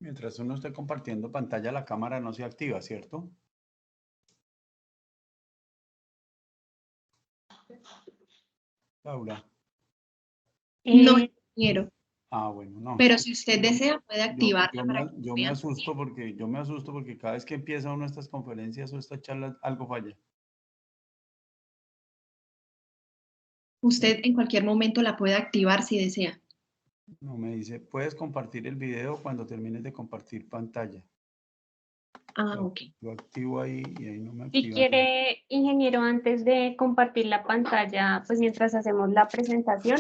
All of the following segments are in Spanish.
Mientras uno esté compartiendo pantalla, la cámara no se activa, ¿cierto? Laura. No, ingeniero. Ah, bueno, no. Pero si usted desea, puede activarla para que yo me asusto porque cada vez que empieza uno de estas conferencias o estas charlas, algo falla. Usted en cualquier momento la puede activar si desea. No, me dice, puedes compartir el video cuando termines de compartir pantalla. Ah, ok. Lo activo ahí y ahí no me Si activa. quiere, ingeniero, antes de compartir la pantalla, pues mientras hacemos la presentación,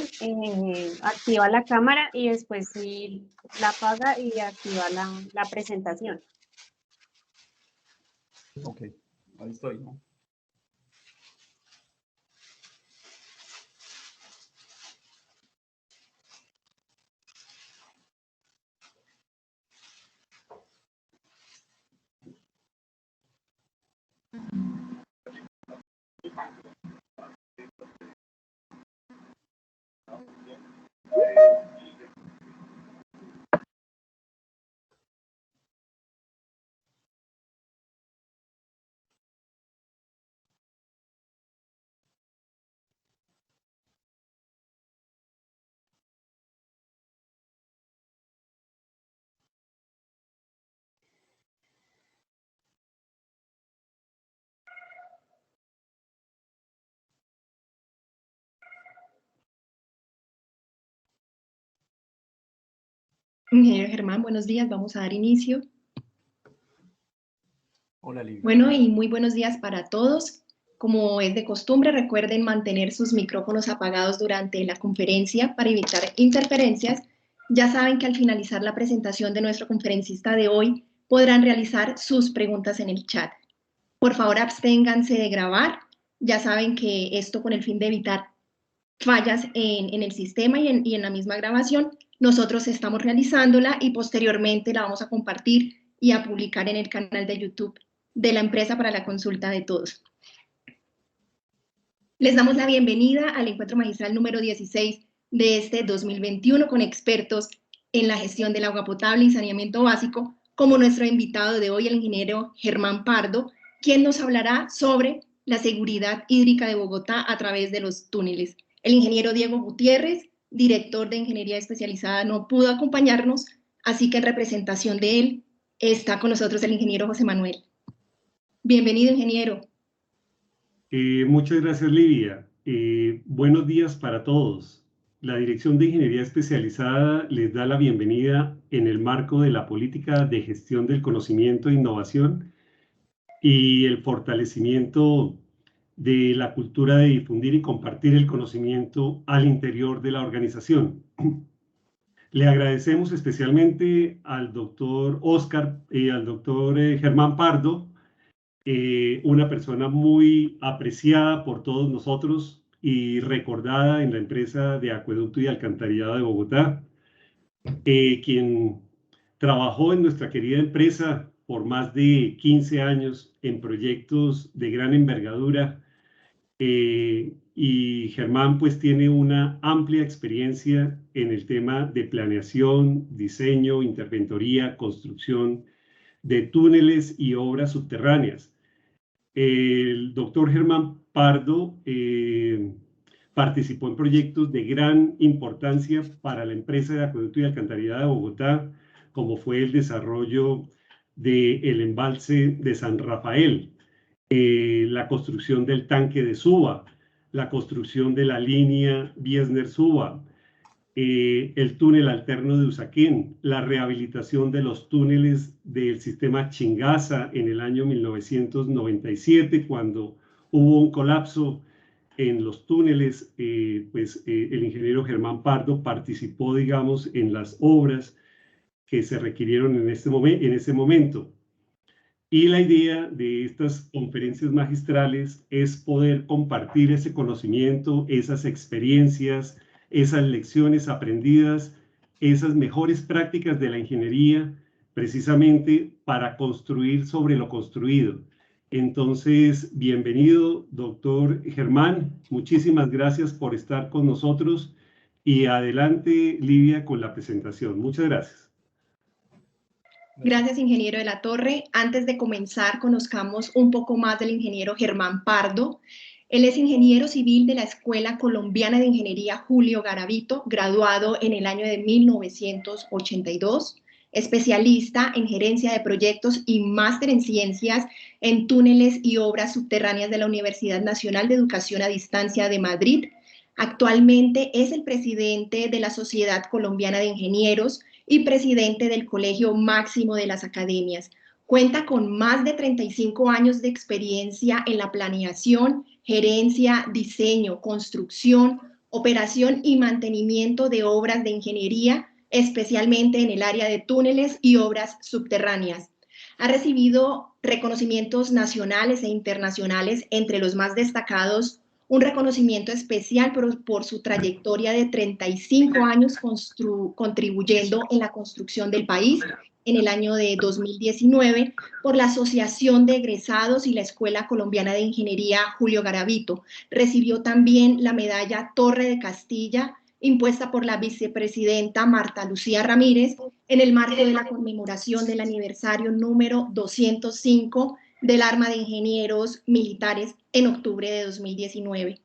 activa la cámara y después sí la apaga y activa la presentación. Ok, ahí estoy, ¿no? Ingeniero Germán, buenos días. Vamos a dar inicio. Hola, Livia. Bueno, y muy buenos días para todos. Como es de costumbre, recuerden mantener sus micrófonos apagados durante la conferencia para evitar interferencias. Ya saben que al finalizar la presentación de nuestro conferencista de hoy, podrán realizar sus preguntas en el chat. Por favor, absténganse de grabar. Ya saben que esto con el fin de evitar fallas en el sistema y en la misma grabación, nosotros estamos realizándola y posteriormente la vamos a compartir y a publicar en el canal de YouTube de la empresa para la consulta de todos. Les damos la bienvenida al encuentro magistral número 16 de este 2021 con expertos en la gestión del agua potable y saneamiento básico, como nuestro invitado de hoy, el ingeniero Germán Pardo, quien nos hablará sobre la seguridad hídrica de Bogotá a través de los túneles. El ingeniero Diego Gutiérrez, director de Ingeniería Especializada, no pudo acompañarnos, así que en representación de él está con nosotros el ingeniero José Manuel. Bienvenido, ingeniero. Muchas gracias, Livia. Buenos días para todos. La Dirección de Ingeniería Especializada les da la bienvenida en el marco de la política de gestión del conocimiento e innovación y el fortalecimiento de la cultura de difundir y compartir el conocimiento al interior de la organización. Le agradecemos especialmente al doctor Oscar y al doctor Germán Pardo, una persona muy apreciada por todos nosotros y recordada en la empresa de acueducto y alcantarillado de Bogotá, quien trabajó en nuestra querida empresa por más de 15 años en proyectos de gran envergadura, y Germán pues tiene una amplia experiencia en el tema de planeación, diseño, interventoría, construcción de túneles y obras subterráneas. El doctor Germán Pardo participó en proyectos de gran importancia para la empresa de acueducto y alcantarillado de Bogotá, como fue el desarrollo del embalse de San Rafael, la construcción del tanque de Suba, la construcción de la línea Biesner-Suba, el túnel alterno de Usaquén, la rehabilitación de los túneles del sistema Chingaza en el año 1997, cuando hubo un colapso en los túneles, el ingeniero Germán Pardo participó, digamos, en las obras que se requirieron en ese momento. Y la idea de estas conferencias magistrales es poder compartir ese conocimiento, esas experiencias, esas lecciones aprendidas, esas mejores prácticas de la ingeniería, precisamente para construir sobre lo construido. Entonces, bienvenido, doctor Germán. Muchísimas gracias por estar con nosotros. Y adelante, Livia, con la presentación. Muchas gracias. Gracias, ingeniero de la Torre. Antes de comenzar, conozcamos un poco más del ingeniero Germán Pardo. Él es ingeniero civil de la Escuela Colombiana de Ingeniería Julio Garavito, graduado en el año de 1982, especialista en gerencia de proyectos y máster en ciencias en túneles y obras subterráneas de la Universidad Nacional de Educación a Distancia de Madrid. Actualmente es el presidente de la Sociedad Colombiana de Ingenieros y presidente del Colegio Máximo de las Academias. Cuenta con más de 35 años de experiencia en la planeación, gerencia, diseño, construcción, operación y mantenimiento de obras de ingeniería, especialmente en el área de túneles y obras subterráneas. Ha recibido reconocimientos nacionales e internacionales, entre los más destacados un reconocimiento especial por su trayectoria de 35 años contribuyendo en la construcción del país en el año de 2019 por la Asociación de Egresados y la Escuela Colombiana de Ingeniería Julio Garavito. Recibió también la medalla Torre de Castilla, impuesta por la vicepresidenta Marta Lucía Ramírez en el marco de la conmemoración del aniversario número 205 del Arma de Ingenieros Militares en octubre de 2019.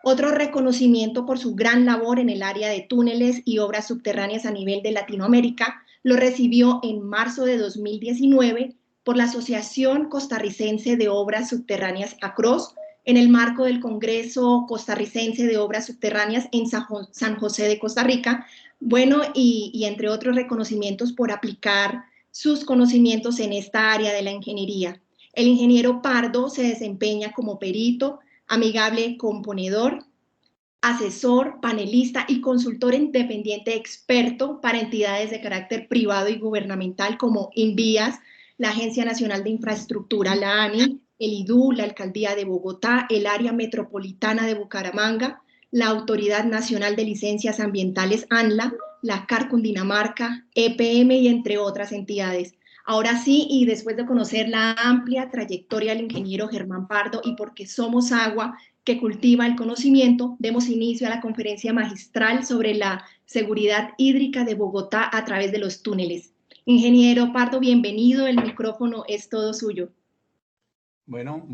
Otro reconocimiento por su gran labor en el área de túneles y obras subterráneas a nivel de Latinoamérica lo recibió en marzo de 2019 por la Asociación Costarricense de Obras Subterráneas ACROS en el marco del Congreso Costarricense de Obras Subterráneas en San José de Costa Rica, bueno, y entre otros reconocimientos por aplicar sus conocimientos en esta área de la ingeniería. El ingeniero Pardo se desempeña como perito, amigable componedor, asesor, panelista y consultor independiente experto para entidades de carácter privado y gubernamental como INVIAS, la Agencia Nacional de Infraestructura, la ANI, el IDU, la Alcaldía de Bogotá, el Área Metropolitana de Bucaramanga, la Autoridad Nacional de Licencias Ambientales, ANLA, la CAR Cundinamarca, EPM y entre otras entidades. Ahora sí, y después de conocer la amplia trayectoria del ingeniero Germán Pardo y porque somos agua que cultiva el conocimiento, demos inicio a la conferencia magistral sobre la seguridad hídrica de Bogotá a través de los túneles. Ingeniero Pardo, bienvenido, el micrófono es todo suyo. Bueno,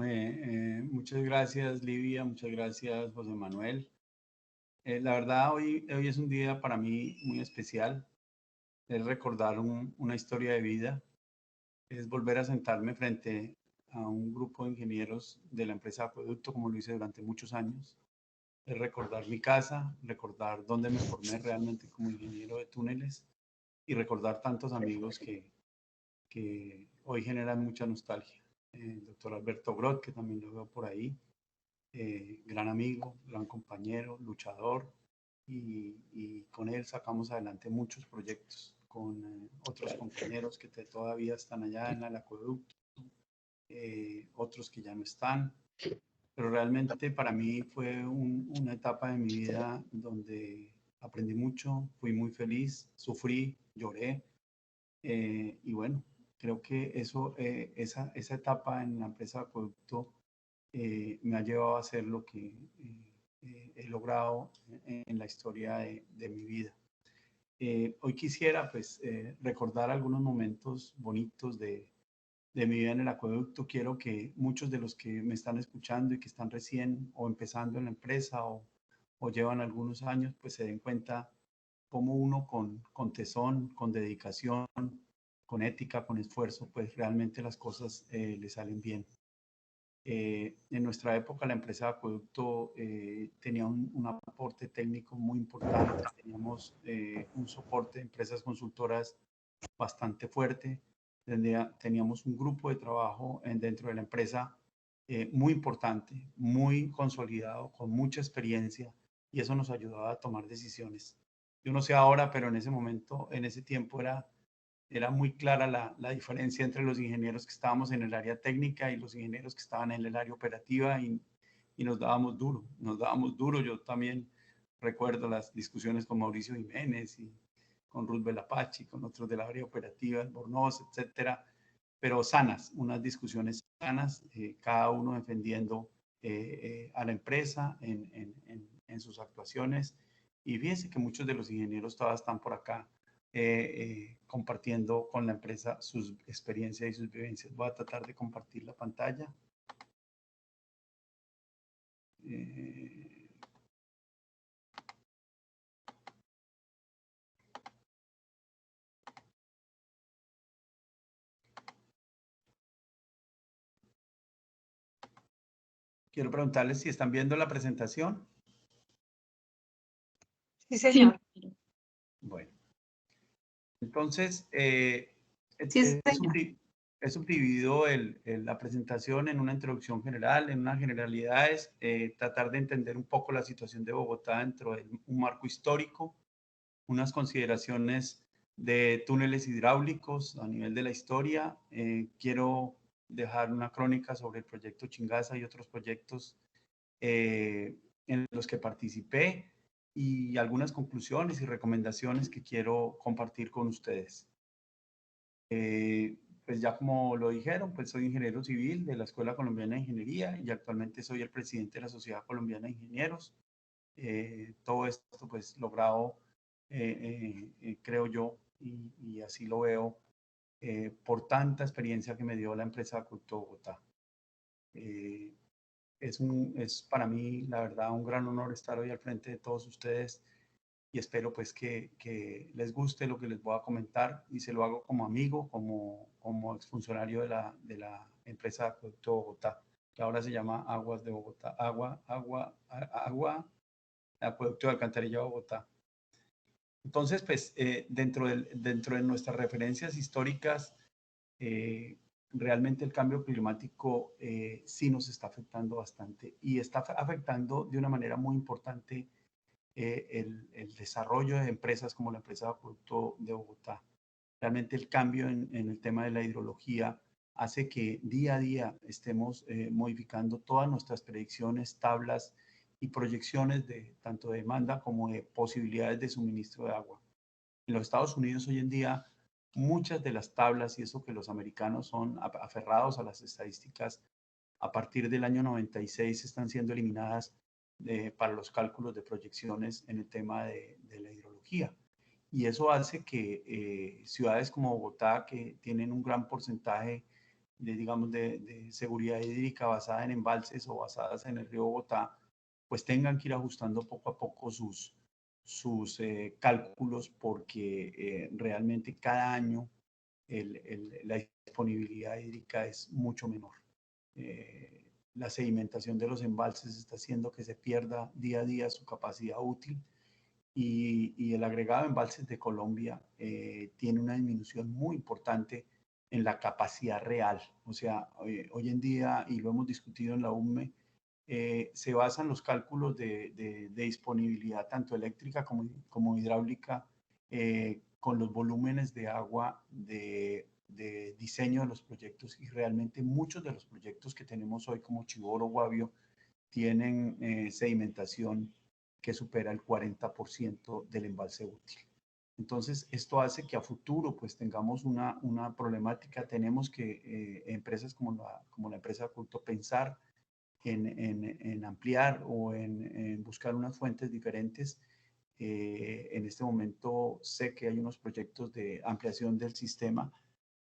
muchas gracias Livia, muchas gracias José Manuel. La verdad hoy es un día para mí muy especial, es recordar una historia de vida, es volver a sentarme frente a un grupo de ingenieros de la empresa Acueducto, como lo hice durante muchos años, es recordar mi casa, recordar dónde me formé realmente como ingeniero de túneles y recordar tantos amigos que hoy generan mucha nostalgia. El doctor Alberto Grot, que también lo veo por ahí, gran amigo, gran compañero, luchador, y con él sacamos adelante muchos proyectos, con otros compañeros que todavía están allá en el acueducto, otros que ya no están, pero realmente para mí fue una etapa de mi vida donde aprendí mucho, fui muy feliz, sufrí, lloré, y bueno, creo que esa etapa en la empresa de Acueducto me ha llevado a hacer lo que he logrado en la historia de mi vida. Hoy quisiera pues recordar algunos momentos bonitos de mi vida en el acueducto. Quiero que muchos de los que me están escuchando y que están recién o empezando en la empresa o llevan algunos años, pues se den cuenta cómo uno con tesón, con dedicación, con ética, con esfuerzo, pues realmente las cosas le salen bien. En nuestra época la empresa de acueducto tenía un aporte técnico muy importante, teníamos un soporte de empresas consultoras bastante fuerte, teníamos un grupo de trabajo dentro de la empresa muy importante, muy consolidado, con mucha experiencia, y eso nos ayudaba a tomar decisiones. Yo no sé ahora, pero en ese momento, en ese tiempo era muy clara la diferencia entre los ingenieros que estábamos en el área técnica y los ingenieros que estaban en el área operativa, y nos dábamos duro. Yo también recuerdo las discusiones con Mauricio Jiménez y con Roosevelt Apache, con otros del área operativa, Bornoz, etcétera, pero sanas, unas discusiones sanas, cada uno defendiendo a la empresa en sus actuaciones. Y fíjense que muchos de los ingenieros todavía están por acá. compartiendo con la empresa sus experiencias y sus vivencias. Voy a tratar de compartir la pantalla. Quiero preguntarles si están viendo la presentación. Sí, señor. Sí. Bueno, entonces, Sí, he subdividido la presentación en una introducción general, en unas generalidades, tratar de entender un poco la situación de Bogotá dentro de un marco histórico, unas consideraciones de túneles hidráulicos a nivel de la historia. Quiero dejar una crónica sobre el proyecto Chingaza y otros proyectos en los que participé y algunas conclusiones y recomendaciones que quiero compartir con ustedes. Pues ya como lo dijeron, pues soy ingeniero civil de la Escuela Colombiana de Ingeniería y actualmente soy el presidente de la Sociedad Colombiana de Ingenieros. Todo esto pues logrado, creo yo, y así lo veo, por tanta experiencia que me dio la empresa Acueducto Bogotá. Es para mí, la verdad, un gran honor estar hoy al frente de todos ustedes y espero pues que les guste lo que les voy a comentar y se lo hago como amigo, como exfuncionario de la empresa Acueducto Bogotá, que ahora se llama Aguas de Bogotá, Acueducto de Alcantarilla Bogotá. Entonces, pues dentro de nuestras referencias históricas, realmente el cambio climático sí nos está afectando bastante y está afectando de una manera muy importante el desarrollo de empresas como la empresa de Acueducto de Bogotá. Realmente el cambio en el tema de la hidrología hace que día a día estemos modificando todas nuestras predicciones, tablas y proyecciones de tanto de demanda como de posibilidades de suministro de agua. En los Estados Unidos hoy en día muchas de las tablas y eso que los americanos son aferrados a las estadísticas a partir del año 96 están siendo eliminadas para los cálculos de proyecciones en el tema de la hidrología. Y eso hace que ciudades como Bogotá, que tienen un gran porcentaje digamos, de seguridad hídrica basada en embalses o basadas en el río Bogotá, pues tengan que ir ajustando poco a poco sus cálculos porque realmente cada año la disponibilidad hídrica es mucho menor. La sedimentación de los embalses está haciendo que se pierda día a día su capacidad útil y el agregado de embalses de Colombia tiene una disminución muy importante en la capacidad real. O sea, hoy en día, y lo hemos discutido en la UME, se basan los cálculos de disponibilidad tanto eléctrica como hidráulica con los volúmenes de agua de diseño de los proyectos y realmente muchos de los proyectos que tenemos hoy como Chivoro, Guavio, tienen sedimentación que supera el 40% del embalse útil. Entonces, esto hace que a futuro pues tengamos una problemática. Tenemos que empresas como la empresa Acueducto pensar en ampliar o en buscar unas fuentes diferentes. En este momento sé que hay unos proyectos de ampliación del sistema,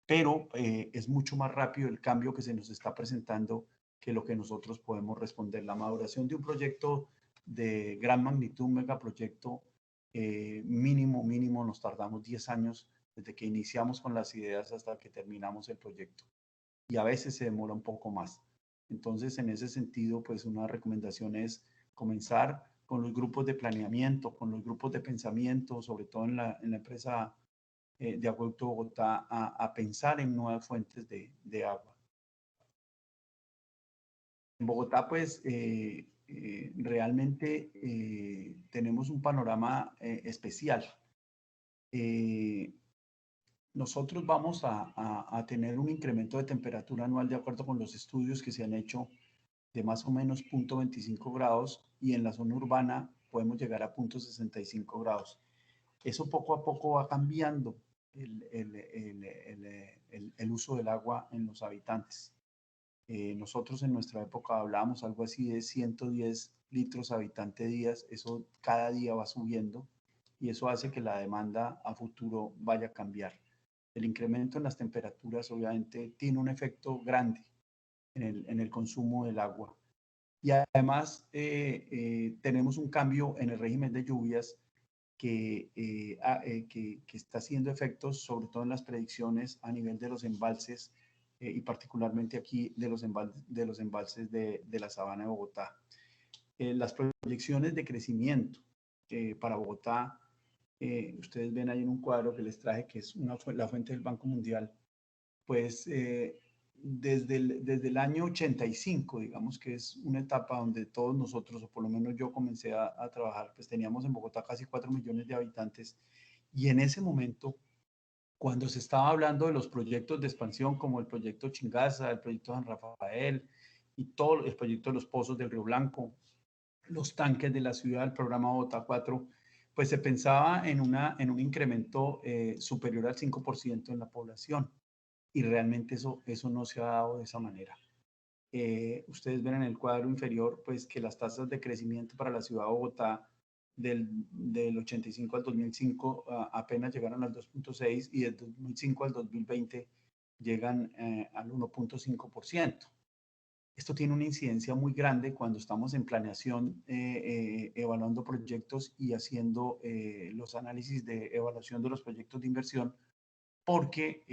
pero es mucho más rápido el cambio que se nos está presentando que lo que nosotros podemos responder. La maduración de un proyecto de gran magnitud, un megaproyecto, mínimo nos tardamos 10 años desde que iniciamos con las ideas hasta que terminamos el proyecto. Y a veces se demora un poco más. Entonces, en ese sentido, pues una recomendación es comenzar con los grupos de planeamiento, con los grupos de pensamiento, sobre todo en la empresa de Acueducto Bogotá, a pensar en nuevas fuentes de agua. En Bogotá, pues, realmente tenemos un panorama especial. Nosotros vamos a tener un incremento de temperatura anual de acuerdo con los estudios que se han hecho de más o menos 0.25 grados y en la zona urbana podemos llegar a 0.65 grados. Eso poco a poco va cambiando el uso del agua en los habitantes. Nosotros en nuestra época hablábamos algo así de 110 litros habitante días, eso cada día va subiendo y eso hace que la demanda a futuro vaya a cambiar. El incremento en las temperaturas obviamente tiene un efecto grande en el consumo del agua. Y además tenemos un cambio en el régimen de lluvias que está haciendo efectos sobre todo en las predicciones a nivel de los embalses y particularmente aquí de los embalses de la Sabana de Bogotá. Las proyecciones de crecimiento para Bogotá, ustedes ven ahí en un cuadro que les traje que es la fuente del Banco Mundial, pues desde el año 85, digamos que es una etapa donde todos nosotros, o por lo menos yo comencé a trabajar, pues teníamos en Bogotá casi 4 millones de habitantes y en ese momento, cuando se estaba hablando de los proyectos de expansión como el proyecto Chingaza, el proyecto San Rafael y todo el proyecto de los pozos del Río Blanco, los tanques de la ciudad, el programa Bogotá 4, pues se pensaba en un incremento superior al 5% en la población y realmente eso no se ha dado de esa manera. Ustedes ven en el cuadro inferior pues que las tasas de crecimiento para la ciudad de Bogotá del 85 al 2005 apenas llegaron al 2.6 y del 2005 al 2020 llegan al 1.5%. Esto tiene una incidencia muy grande cuando estamos en planeación, evaluando proyectos y haciendo los análisis de evaluación de los proyectos de inversión, porque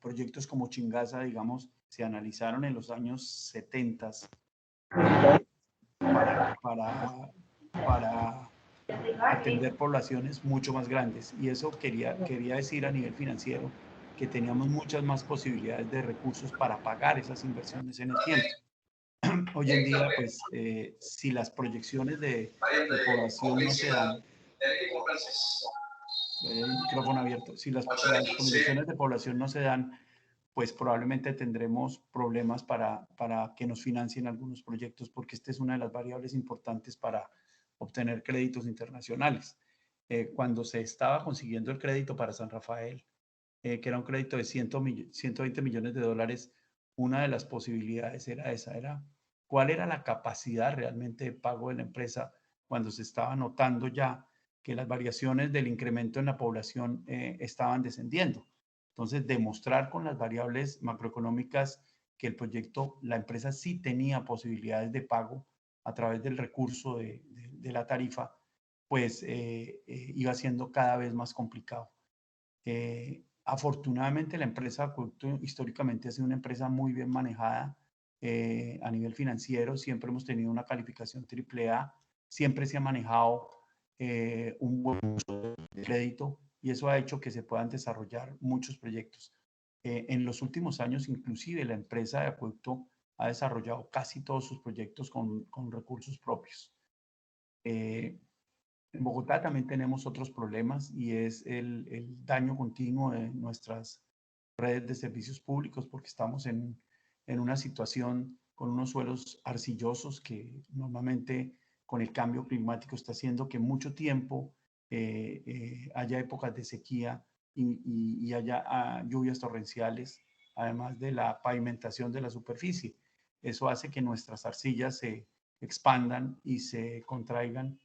proyectos como Chingaza, digamos, se analizaron en los años 70 para atender poblaciones mucho más grandes. Y eso quería decir a nivel financiero que teníamos muchas más posibilidades de recursos para pagar esas inversiones en el tiempo. Hoy en día, pues, si las proyecciones de población no se dan, el micrófono abierto, si las proyecciones de población no se dan, pues probablemente tendremos problemas para que nos financien algunos proyectos, porque esta es una de las variables importantes para obtener créditos internacionales. Cuando se estaba consiguiendo el crédito para San Rafael, que era un crédito de 120 millones de dólares, una de las posibilidades era esa, era cuál era la capacidad realmente de pago de la empresa cuando se estaba notando ya que las variaciones del incremento en la población estaban descendiendo. Entonces, demostrar con las variables macroeconómicas que el proyecto, la empresa sí tenía posibilidades de pago a través del recurso de la tarifa, pues iba siendo cada vez más complicado. Afortunadamente, la empresa Acueducto históricamente ha sido una empresa muy bien manejada a nivel financiero. Siempre hemos tenido una calificación AAA, siempre se ha manejado un buen uso de crédito y eso ha hecho que se puedan desarrollar muchos proyectos. En los últimos años, inclusive, la empresa de Acueducto ha desarrollado casi todos sus proyectos con recursos propios. En Bogotá también tenemos otros problemas y es el daño continuo de nuestras redes de servicios públicos porque estamos en una situación con unos suelos arcillosos que normalmente con el cambio climático está haciendo que mucho tiempo haya épocas de sequía y haya lluvias torrenciales, además de la pavimentación de la superficie. Eso hace que nuestras arcillas se expandan y se contraigan,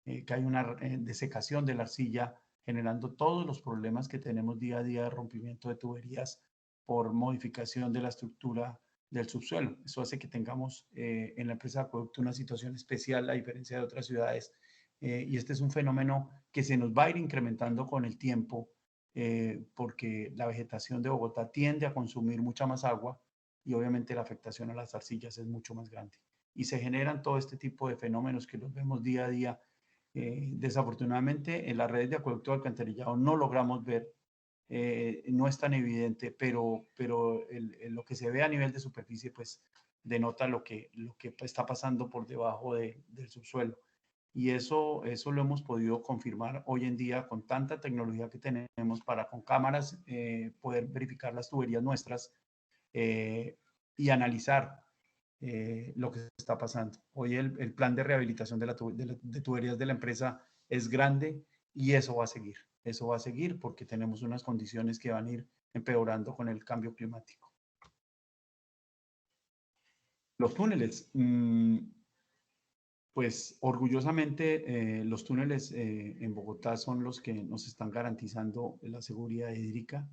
que hay una desecación de la arcilla, generando todos los problemas que tenemos día a día de rompimiento de tuberías por modificación de la estructura del subsuelo. Eso hace que tengamos en la empresa de Acueducto una situación especial a diferencia de otras ciudades. Y este es un fenómeno que se nos va a ir incrementando con el tiempo porque la vegetación de Bogotá tiende a consumir mucha más agua y obviamente la afectación a las arcillas es mucho más grande. Y se generan todo este tipo de fenómenos que los vemos día a día. Desafortunadamente en las redes de acueducto de alcantarillado no logramos ver, no es tan evidente, pero lo que se ve a nivel de superficie pues denota lo que está pasando por debajo del subsuelo. Y eso lo hemos podido confirmar hoy en día con tanta tecnología que tenemos para con cámaras poder verificar las tuberías nuestras y analizar lo que está pasando. Hoy el plan de rehabilitación de tuberías de la empresa es grande y eso va a seguir. Eso va a seguir porque tenemos unas condiciones que van a ir empeorando con el cambio climático. Los túneles. pues orgullosamente los túneles en Bogotá son los que nos están garantizando la seguridad hídrica.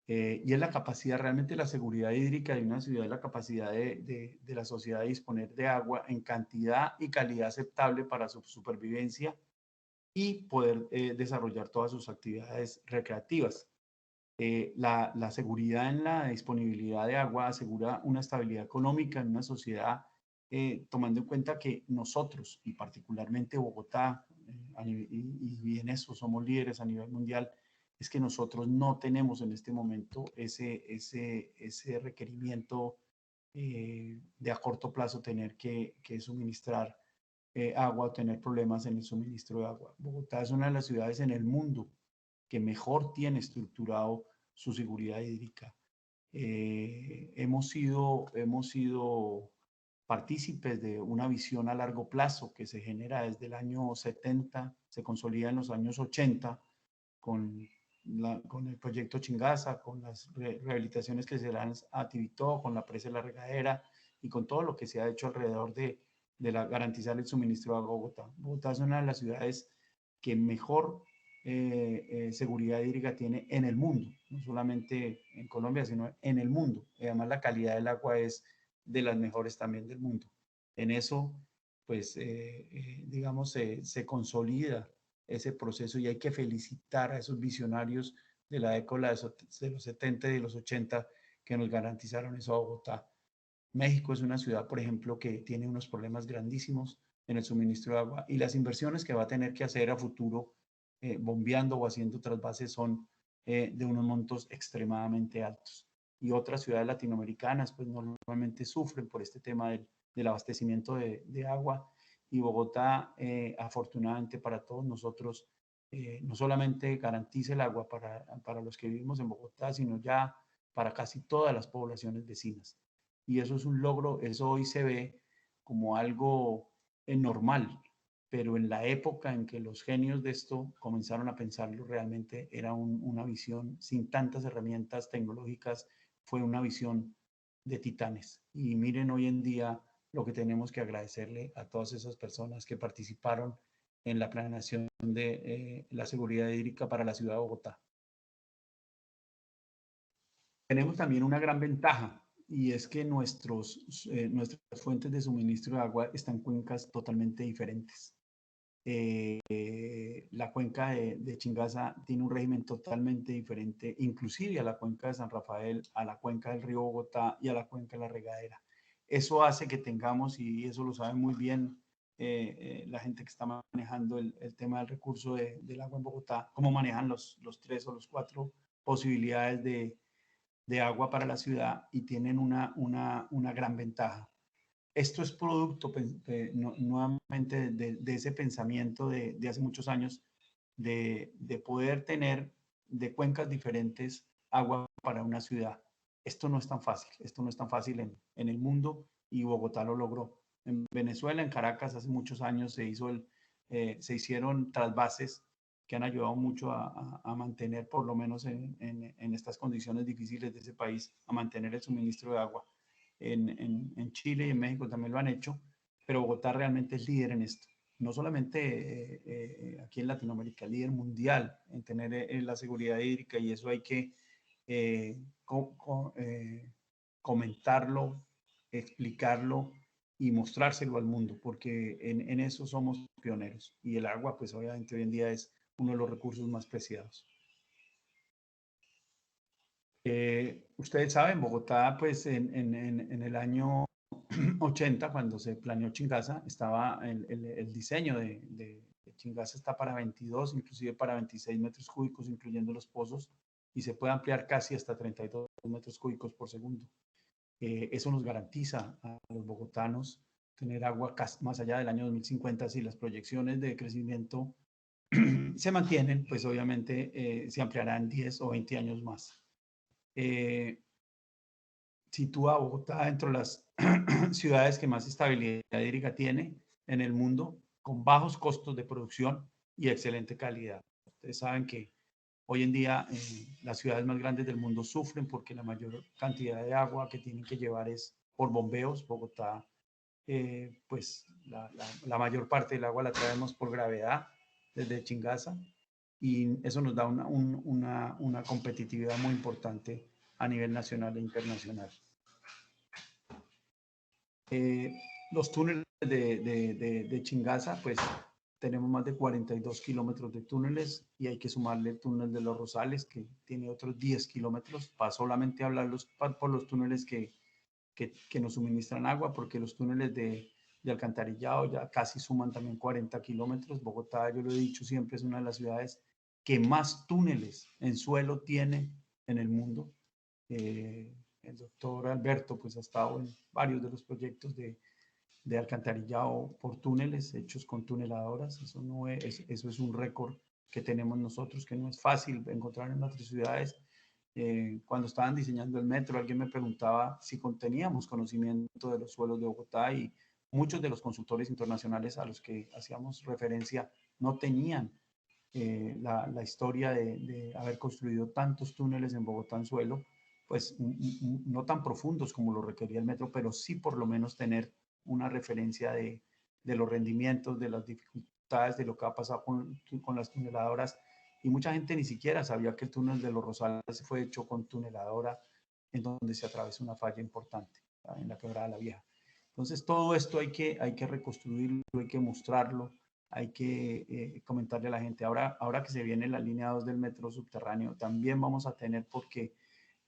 Y es la capacidad, realmente la seguridad hídrica de una ciudad, es la capacidad de la sociedad de disponer de agua en cantidad y calidad aceptable para su supervivencia y poder desarrollar todas sus actividades recreativas. La seguridad en la disponibilidad de agua asegura una estabilidad económica en una sociedad, tomando en cuenta que nosotros, y particularmente Bogotá, y en eso somos líderes a nivel mundial, es que nosotros no tenemos en este momento ese requerimiento de a corto plazo tener que suministrar agua o tener problemas en el suministro de agua. Bogotá es una de las ciudades en el mundo que mejor tiene estructurado su seguridad hídrica. Hemos sido partícipes de una visión a largo plazo que se genera desde el año 70, se consolida en los años 80 con el proyecto Chingaza, con las rehabilitaciones que se dan a Tibito, con la presa de la regadera y con todo lo que se ha hecho alrededor de garantizar el suministro de agua a Bogotá. Bogotá es una de las ciudades que mejor seguridad hídrica tiene en el mundo, no solamente en Colombia, sino en el mundo. Y además la calidad del agua es de las mejores también del mundo. En eso, pues, digamos, se consolida ese proceso y hay que felicitar a esos visionarios de la década de los 70 y de los 80 que nos garantizaron eso a Bogotá. México es una ciudad, por ejemplo, que tiene unos problemas grandísimos en el suministro de agua y las inversiones que va a tener que hacer a futuro bombeando o haciendo trasvases son de unos montos extremadamente altos. Y otras ciudades latinoamericanas pues normalmente sufren por este tema del abastecimiento de agua y Bogotá afortunadamente para todos nosotros no solamente garantiza el agua para los que vivimos en Bogotá, sino ya para casi todas las poblaciones vecinas. Y eso es un logro, eso hoy se ve como algo normal, pero en la época en que los genios de esto comenzaron a pensarlo, realmente era una visión sin tantas herramientas tecnológicas, fue una visión de titanes. Y miren hoy en día lo que tenemos que agradecerle a todas esas personas que participaron en la planeación de la seguridad hídrica para la ciudad de Bogotá. Tenemos también una gran ventaja y es que nuestras fuentes de suministro de agua están en cuencas totalmente diferentes. La cuenca de Chingaza tiene un régimen totalmente diferente, inclusive a la cuenca de San Rafael, a la cuenca del río Bogotá y a la cuenca de la Regadera. Eso hace que tengamos, y eso lo sabe muy bien la gente que está manejando el tema del recurso del agua en Bogotá, cómo manejan los 3 o los 4 posibilidades de agua para la ciudad y tienen una gran ventaja. Esto es producto nuevamente de ese pensamiento de hace muchos años de poder tener de cuencas diferentes agua para una ciudad. Esto no es tan fácil en el mundo y Bogotá lo logró. En Venezuela, en Caracas, hace muchos años se hicieron trasvases que han ayudado mucho a mantener, por lo menos en estas condiciones difíciles de ese país, a mantener el suministro de agua. En Chile y en México también lo han hecho, pero Bogotá realmente es líder en esto. No solamente aquí en Latinoamérica, líder mundial en tener la seguridad hídrica y eso hay que comentarlo, explicarlo y mostrárselo al mundo, porque en eso somos pioneros. Y el agua, pues obviamente hoy en día es uno de los recursos más preciados. Ustedes saben, Bogotá, pues en el año 80, cuando se planeó Chingaza, estaba el diseño de Chingaza está para 22, inclusive para 26 metros cúbicos, incluyendo los pozos, y se puede ampliar casi hasta 32 metros cúbicos por segundo. Eso nos garantiza a los bogotanos tener agua más allá del año 2050 si las proyecciones de crecimiento se mantienen, pues obviamente se ampliarán 10 o 20 años más. Sitúa a Bogotá dentro de las ciudades que más estabilidad hídrica tiene en el mundo, con bajos costos de producción y excelente calidad. Ustedes saben que hoy en día las ciudades más grandes del mundo sufren porque la mayor cantidad de agua que tienen que llevar es por bombeos. Bogotá pues la mayor parte del agua la traemos por gravedad desde Chingaza, y eso nos da una competitividad muy importante a nivel nacional e internacional. Los túneles de Chingaza, pues tenemos más de 42 kilómetros de túneles, y hay que sumarle el túnel de Los Rosales, que tiene otros 10 kilómetros, para solamente hablar por los túneles que nos suministran agua, porque los túneles de alcantarillado ya casi suman también 40 kilómetros. Bogotá, yo lo he dicho siempre, es una de las ciudades que más túneles en suelo tiene en el mundo. El doctor Alberto pues ha estado en varios de los proyectos de alcantarillado por túneles hechos con tuneladoras. Eso es un récord que tenemos nosotros, que no es fácil encontrar en otras ciudades. Cuando estaban diseñando el metro, alguien me preguntaba si teníamos conocimiento de los suelos de Bogotá, y muchos de los consultores internacionales a los que hacíamos referencia no tenían la historia de haber construido tantos túneles en Bogotá en suelo, pues no tan profundos como lo requería el metro, pero sí por lo menos tener una referencia de los rendimientos, de las dificultades, de lo que ha pasado con las tuneladoras. Y mucha gente ni siquiera sabía que el túnel de Los Rosales fue hecho con tuneladora, en donde se atravesó una falla importante, en la Quebrada La Vieja. Entonces, todo esto hay que reconstruirlo, hay que mostrarlo, hay que comentarle a la gente. Ahora que se viene la línea 2 del metro subterráneo, también vamos a tener, porque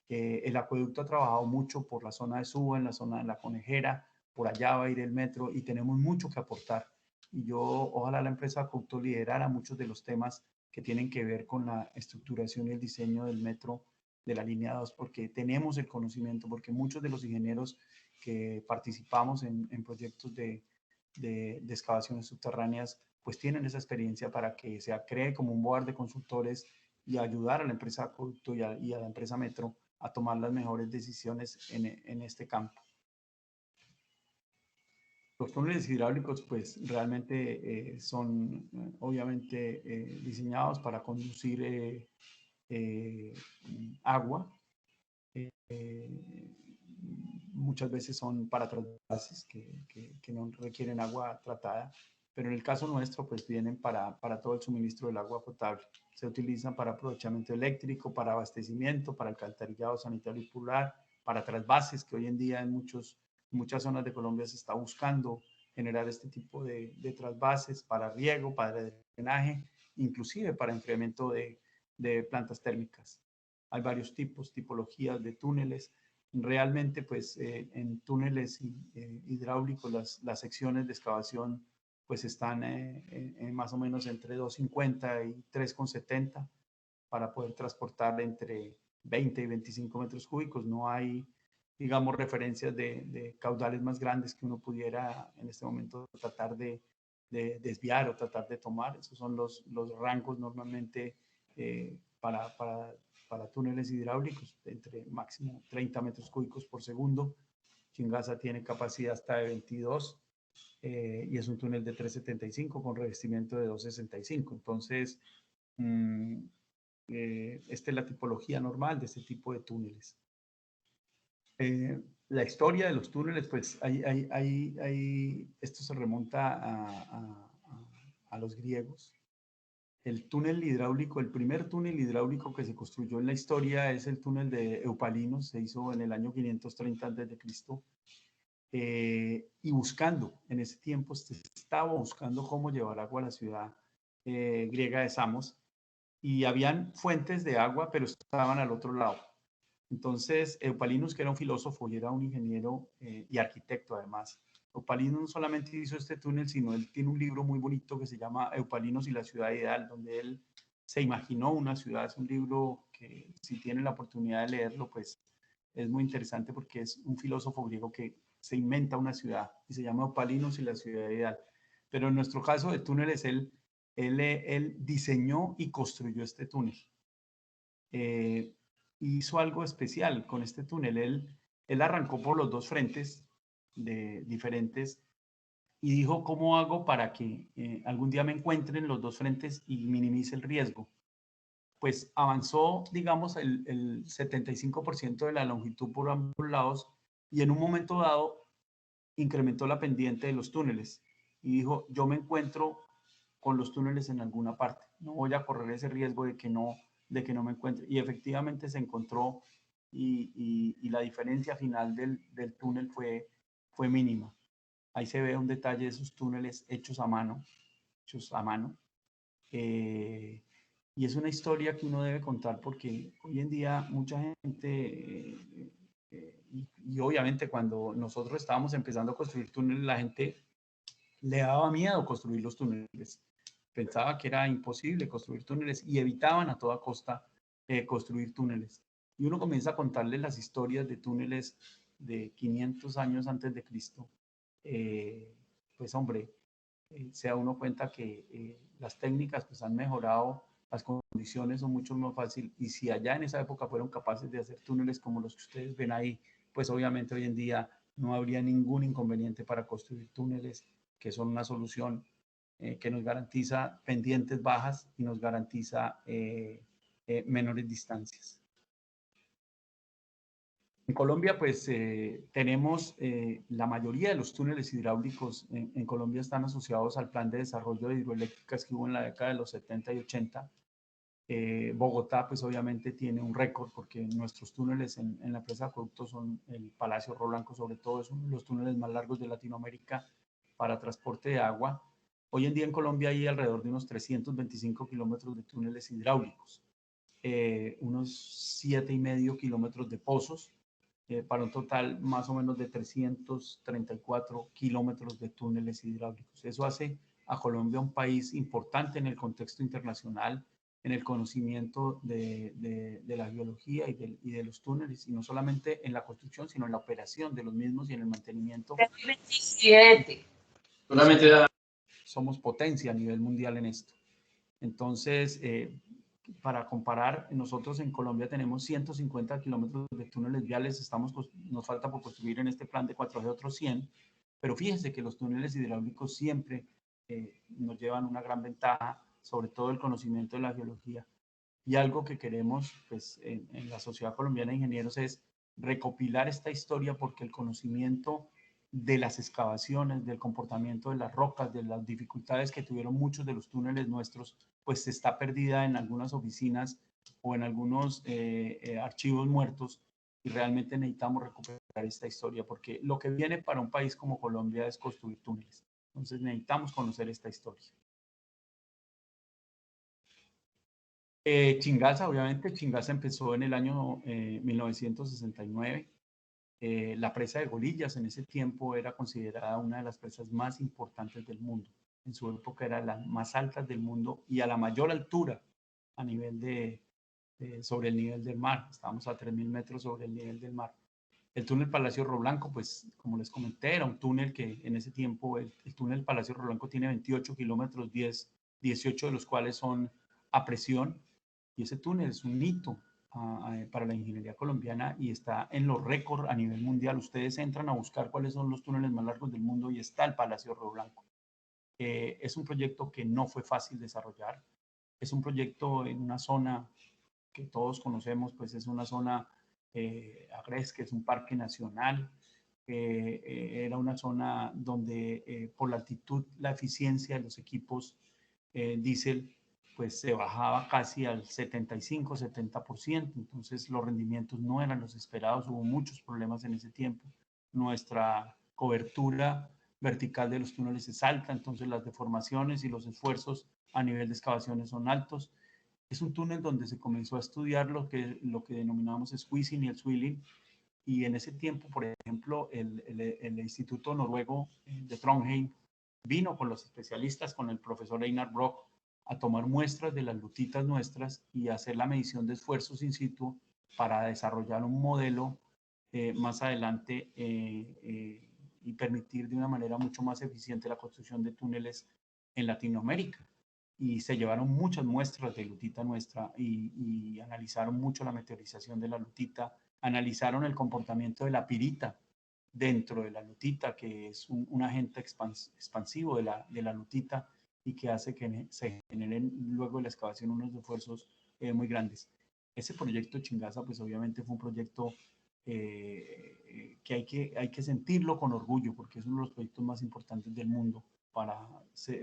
el acueducto ha trabajado mucho por la zona de Suba, en la zona de La Conejera, por allá va a ir el metro, y tenemos mucho que aportar. Y ojalá la empresa Acueducto liderara muchos de los temas que tienen que ver con la estructuración y el diseño del metro de la línea 2, porque tenemos el conocimiento, porque muchos de los ingenieros que participamos en proyectos de excavaciones subterráneas, pues tienen esa experiencia para que se cree como un board de consultores y ayudar a la empresa Acueducto y a la empresa Metro a tomar las mejores decisiones en este campo. Los túneles hidráulicos pues realmente son obviamente diseñados para conducir agua. Muchas veces son para trasvases que no requieren agua tratada, pero en el caso nuestro pues vienen para todo el suministro del agua potable. Se utilizan para aprovechamiento eléctrico, para abastecimiento, para alcantarillado sanitario y popular, para trasvases, que hoy en día en muchas zonas de Colombia se está buscando generar este tipo de trasvases, para riego, para drenaje, inclusive para enfriamiento de plantas térmicas. Hay varios tipologías de túneles. Realmente, pues, en túneles hidráulicos, las secciones de excavación, pues, están más o menos entre 2,50 y 3,70 para poder transportar entre 20 y 25 metros cúbicos. No hay, digamos, referencias de caudales más grandes que uno pudiera en este momento tratar de desviar o tratar de tomar. Esos son los rangos normalmente para túneles hidráulicos, entre máximo 30 metros cúbicos por segundo. Chingaza tiene capacidad hasta de 22 y es un túnel de 3,75 con revestimiento de 2,65. Entonces, esta es la tipología normal de este tipo de túneles. La historia de los túneles, pues esto se remonta a los griegos. El túnel hidráulico, el primer túnel hidráulico que se construyó en la historia es el túnel de Eupalinos, se hizo en el año 530 a.C. Y buscando, en ese tiempo se estaba buscando cómo llevar agua a la ciudad griega de Samos, y habían fuentes de agua, pero estaban al otro lado. Entonces, Eupalinos, que era un filósofo y era un ingeniero y arquitecto además, Eupalinos no solamente hizo este túnel, sino él tiene un libro muy bonito que se llama Eupalinos y la ciudad ideal, donde él se imaginó una ciudad. Es un libro que, si tienen la oportunidad de leerlo, pues es muy interesante, porque es un filósofo griego que se inventa una ciudad y se llama Eupalinos y la ciudad ideal. Pero en nuestro caso de túneles, él diseñó y construyó este túnel. Hizo algo especial con este túnel. Él arrancó por los dos frentes diferentes y dijo: ¿cómo hago para que algún día me encuentren los dos frentes y minimice el riesgo? Pues avanzó, digamos, el 75% de la longitud por ambos lados, y en un momento dado incrementó la pendiente de los túneles y dijo, yo me encuentro con los túneles en alguna parte, no voy a correr ese riesgo de que no me encuentre. Y efectivamente se encontró y la diferencia final del túnel fue mínima. Ahí se ve un detalle de esos túneles hechos a mano. Y es una historia que uno debe contar porque hoy en día mucha gente, y obviamente cuando nosotros estábamos empezando a construir túneles, la gente le daba miedo construir los túneles. Pensaba que era imposible construir túneles y evitaban a toda costa construir túneles. Y uno comienza a contarles las historias de túneles de 500 años antes de Cristo. Pues hombre, se da uno cuenta que las técnicas pues han mejorado, las condiciones son mucho más fáciles y si allá en esa época fueron capaces de hacer túneles como los que ustedes ven ahí, pues obviamente hoy en día no habría ningún inconveniente para construir túneles que son una solución que nos garantiza pendientes bajas y nos garantiza menores distancias. En Colombia, pues tenemos la mayoría de los túneles hidráulicos en Colombia están asociados al plan de desarrollo de hidroeléctricas que hubo en la década de los 70 y 80. Bogotá, pues obviamente tiene un récord porque nuestros túneles en la presa de acueductos son el Palacio Río Blanco, sobre todo es uno de los túneles más largos de Latinoamérica para transporte de agua. Hoy en día en Colombia hay alrededor de unos 325 kilómetros de túneles hidráulicos, unos 7,5 kilómetros de pozos, para un total más o menos de 334 kilómetros de túneles hidráulicos. Eso hace a Colombia un país importante en el contexto internacional, en el conocimiento de la geología y de los túneles, y no solamente en la construcción, sino en la operación de los mismos y en el mantenimiento. Somos potencia a nivel mundial en esto. Entonces, para comparar, nosotros en Colombia tenemos 150 kilómetros de túneles viales, nos falta por construir en este plan de 4G otros 100, pero fíjense que los túneles hidráulicos siempre nos llevan una gran ventaja, sobre todo el conocimiento de la geología. Y algo que queremos pues, en la Sociedad Colombiana de Ingenieros es recopilar esta historia porque el conocimiento de las excavaciones, del comportamiento de las rocas, de las dificultades que tuvieron muchos de los túneles nuestros, pues está perdida en algunas oficinas o en algunos archivos muertos y realmente necesitamos recuperar esta historia porque lo que viene para un país como Colombia es construir túneles. Entonces necesitamos conocer esta historia. Chingaza, obviamente, Chingaza empezó en el año 1969. La presa de Golillas en ese tiempo era considerada una de las presas más importantes del mundo. En su época era la más alta del mundo y a la mayor altura a nivel sobre el nivel del mar. Estábamos a 3.000 metros sobre el nivel del mar. El túnel Palacio Río Blanco, pues como les comenté, era un túnel que en ese tiempo, el túnel Palacio Río Blanco tiene 28 kilómetros, 18 de los cuales son a presión. Y ese túnel es un hito para la ingeniería colombiana y está en los récords a nivel mundial. Ustedes entran a buscar cuáles son los túneles más largos del mundo y está el Palacio Río Blanco. Es un proyecto que no fue fácil desarrollar. Es un proyecto en una zona que todos conocemos, pues es una zona Agres, que es un parque nacional. Era una zona donde por la altitud, la eficiencia de los equipos diésel pues se bajaba casi al 75-70%, entonces los rendimientos no eran los esperados, hubo muchos problemas en ese tiempo. Nuestra cobertura vertical de los túneles es alta, entonces las deformaciones y los esfuerzos a nivel de excavaciones son altos. Es un túnel donde se comenzó a estudiar lo que denominamos squeezing y el swilling, y en ese tiempo, por ejemplo, el Instituto Noruego de Trondheim vino con los especialistas, con el profesor Einar Brock, a tomar muestras de las lutitas nuestras y hacer la medición de esfuerzos in situ para desarrollar un modelo más adelante y permitir de una manera mucho más eficiente la construcción de túneles en Latinoamérica. Y se llevaron muchas muestras de lutita nuestra y analizaron mucho la meteorización de la lutita, analizaron el comportamiento de la pirita dentro de la lutita, que es un agente expansivo de la lutita y que hace que se generen luego de la excavación unos esfuerzos muy grandes. Ese proyecto Chingaza, pues obviamente fue un proyecto hay que sentirlo con orgullo, porque es uno de los proyectos más importantes del mundo para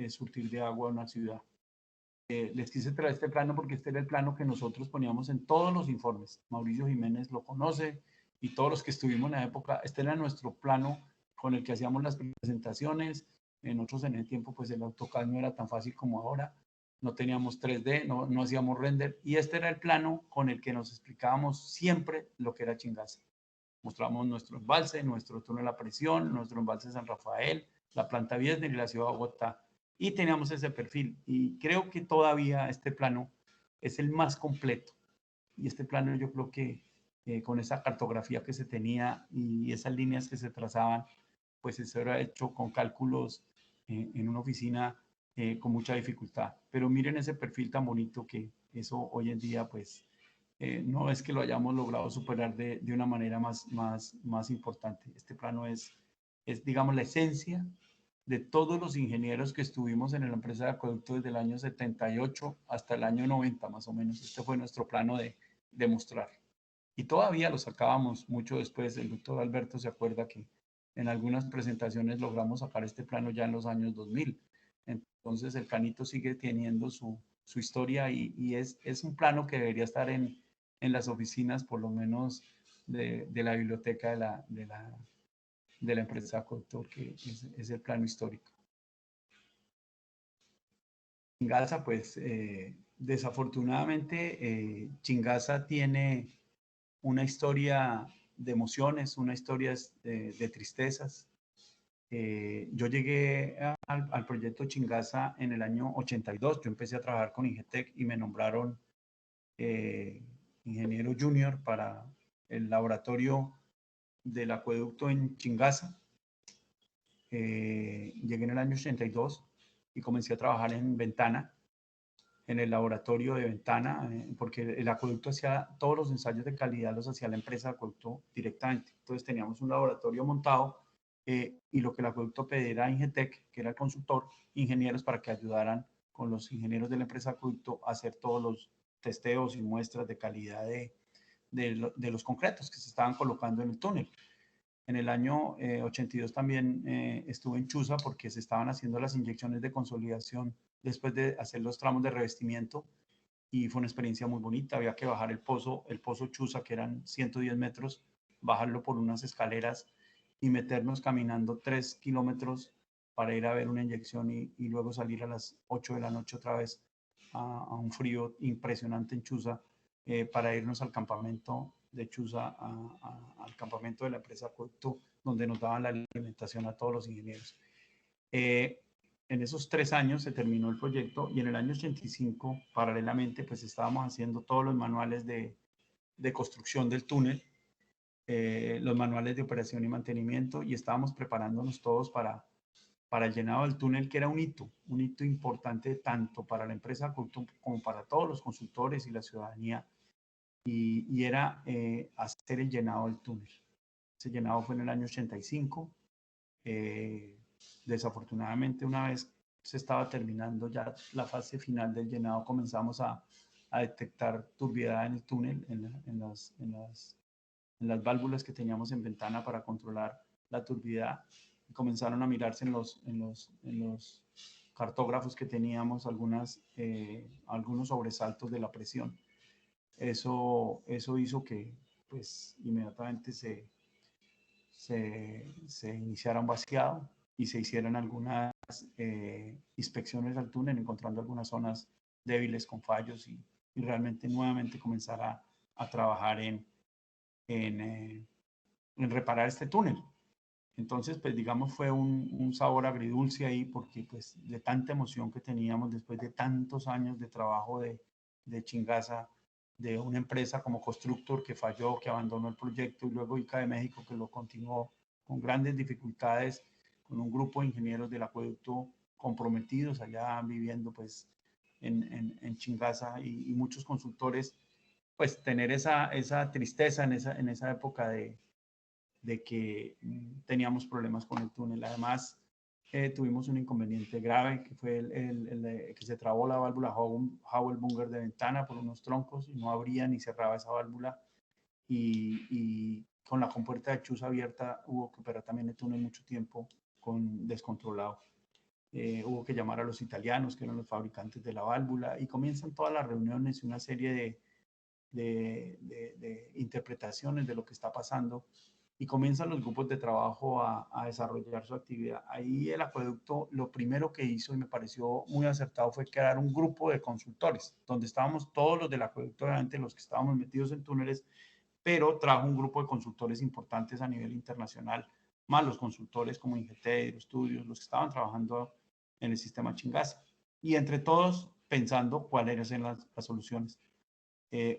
surtir de agua a una ciudad. Les quise traer este plano porque este era el plano que nosotros poníamos en todos los informes. Mauricio Jiménez lo conoce y todos los que estuvimos en la época, este era nuestro plano con el que hacíamos las presentaciones. Nosotros en el tiempo, pues el AutoCAD no era tan fácil como ahora, no teníamos 3D, no hacíamos render, y este era el plano con el que nos explicábamos siempre lo que era Chingaza. Mostramos nuestro embalse, nuestro túnel a presión, nuestro embalse San Rafael, la planta Viesner y la ciudad de Bogotá. Y teníamos ese perfil. Y creo que todavía este plano es el más completo. Y este plano yo creo que con esa cartografía que se tenía y esas líneas que se trazaban, pues eso era hecho con cálculos en una oficina con mucha dificultad. Pero miren ese perfil tan bonito que eso hoy en día pues no es que lo hayamos logrado superar de una manera más importante. Este plano es, digamos, la esencia de todos los ingenieros que estuvimos en la empresa de acueducto desde el año 78 hasta el año 90, más o menos. Este fue nuestro plano de mostrar. Y todavía lo sacábamos mucho después. El doctor Alberto se acuerda que en algunas presentaciones logramos sacar este plano ya en los años 2000. Entonces el planito sigue teniendo su historia y es un plano que debería estar en las oficinas, por lo menos de la biblioteca de la empresa Acueductor, que es el plano histórico. Chingaza, pues desafortunadamente Chingaza tiene una historia de emociones, una historia de tristezas. Yo llegué al proyecto Chingaza en el año 82. Yo empecé a trabajar con Ingetec y me nombraron ingeniero junior para el laboratorio del acueducto en Chingaza. Llegué en el año 82 y comencé a trabajar en Ventana, en el laboratorio de Ventana, porque el acueducto hacía todos los ensayos de calidad, los hacía la empresa de acueducto directamente. Entonces teníamos un laboratorio montado y lo que el acueducto pedía era Ingetec, que era el consultor, ingenieros para que ayudaran con los ingenieros de la empresa de acueducto a hacer todos los testeos y muestras de calidad de los concretos que se estaban colocando en el túnel. En el año 82 también estuve en Chuza porque se estaban haciendo las inyecciones de consolidación después de hacer los tramos de revestimiento y fue una experiencia muy bonita. Había que bajar el pozo Chuza, que eran 110 metros, bajarlo por unas escaleras y meternos caminando 3 kilómetros para ir a ver una inyección y luego salir a las 8 de la noche otra vez a un frío impresionante en Chuza para irnos al campamento de Chuza, al campamento de la empresa Acueducto, donde nos daban la alimentación a todos los ingenieros. En esos 3 años se terminó el proyecto y en el año 85, paralelamente, pues estábamos haciendo todos los manuales de construcción del túnel, los manuales de operación y mantenimiento y estábamos preparándonos todos para el llenado del túnel, que era un hito importante tanto para la empresa como para todos los consultores y la ciudadanía, y era hacer el llenado del túnel. Ese llenado fue en el año 85. Desafortunadamente, una vez se estaba terminando ya la fase final del llenado, comenzamos a detectar turbiedad en el túnel, en las válvulas que teníamos en Ventana para controlar la turbidez. Y comenzaron a mirarse en los cartógrafos que teníamos algunos sobresaltos de la presión. Eso hizo que pues inmediatamente se iniciara un vaciado y se hicieran algunas inspecciones al túnel, encontrando algunas zonas débiles con fallos y realmente nuevamente comenzar a trabajar en reparar este túnel. Entonces, pues digamos, fue un sabor agridulce ahí porque pues de tanta emoción que teníamos después de tantos años de trabajo de Chingaza, de una empresa como Constructor que falló, que abandonó el proyecto y luego ICA de México que lo continuó con grandes dificultades, con un grupo de ingenieros del acueducto comprometidos allá viviendo pues en Chingaza y muchos consultores, pues tener esa tristeza en esa época de que teníamos problemas con el túnel. Además, tuvimos un inconveniente grave que fue que se trabó la válvula Howell-Bunger de Ventana por unos troncos y no abría ni cerraba esa válvula y con la compuerta de Chus abierta hubo que operar también el túnel mucho tiempo descontrolado. Hubo que llamar a los italianos, que eran los fabricantes de la válvula, y comienzan todas las reuniones y una serie de interpretaciones de lo que está pasando, y comienzan los grupos de trabajo a desarrollar su actividad. Ahí el acueducto lo primero que hizo, y me pareció muy acertado, fue crear un grupo de consultores, donde estábamos todos los del acueducto, obviamente los que estábamos metidos en túneles, pero trajo un grupo de consultores importantes a nivel internacional, más los consultores como Ingetex, Estudios, los que estaban trabajando en el sistema Chingaza. Y entre todos pensando cuáles eran las soluciones.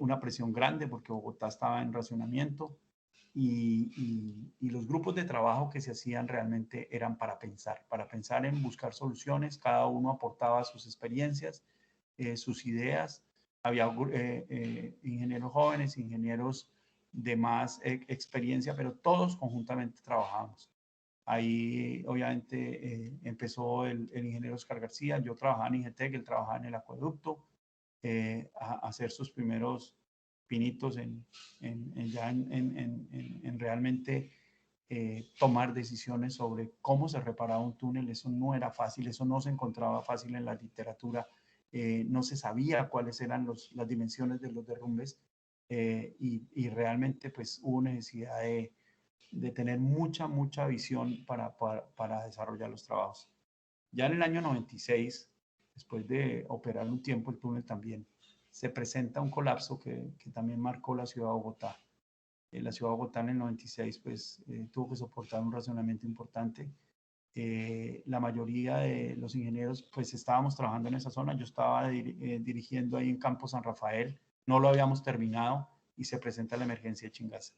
Una presión grande porque Bogotá estaba en racionamiento, y los grupos de trabajo que se hacían realmente eran para pensar en buscar soluciones. Cada uno aportaba sus experiencias, sus ideas. Había ingenieros jóvenes, ingenieros de más experiencia, pero todos conjuntamente trabajábamos. Ahí obviamente empezó el ingeniero Oscar García, yo trabajaba en Ingetex, él trabajaba en el acueducto, a hacer sus primeros pinitos en realmente tomar decisiones sobre cómo se reparaba un túnel. Eso no era fácil, eso no se encontraba fácil en la literatura, no se sabía cuáles eran las dimensiones de los derrumbes, y realmente pues hubo necesidad de tener mucha visión para desarrollar los trabajos. Ya en el año 96, después de operar un tiempo el túnel también, se presenta un colapso que también marcó la ciudad de Bogotá. La ciudad de Bogotá en el 96 pues, tuvo que soportar un racionamiento importante. La mayoría de los ingenieros pues estábamos trabajando en esa zona. Yo estaba dirigiendo ahí en Campo San Rafael, no lo habíamos terminado y se presenta la emergencia de Chingaza.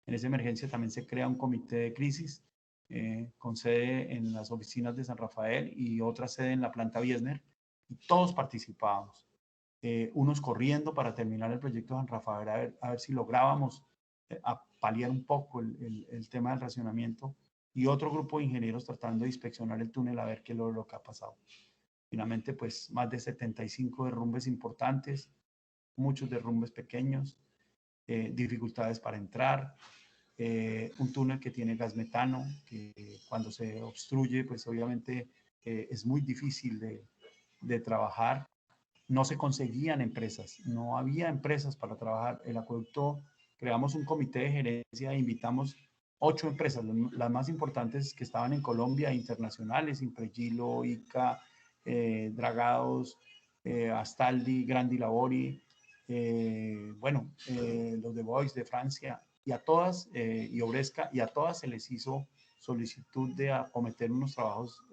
En esa emergencia también se crea un comité de crisis con sede en las oficinas de San Rafael y otra sede en la planta Biesner, y todos participábamos. Unos corriendo para terminar el proyecto de San Rafael, a ver si lográbamos paliar un poco el tema del racionamiento, y otro grupo de ingenieros tratando de inspeccionar el túnel a ver qué es lo que ha pasado. Finalmente, pues más de 75 derrumbes importantes, muchos derrumbes pequeños, dificultades para entrar, un túnel que tiene gas metano, que cuando se obstruye, pues obviamente es muy difícil de trabajar. No se conseguían empresas, no había empresas para trabajar. El acueducto, creamos un comité de gerencia e invitamos 8 empresas, las más importantes que estaban en Colombia, internacionales, Impregilo, ICA, Dragados, Astaldi, Grandi Lavori, los de Bois de Francia, y a todas, y Obresca, y a todas se les hizo solicitud de acometer unos trabajos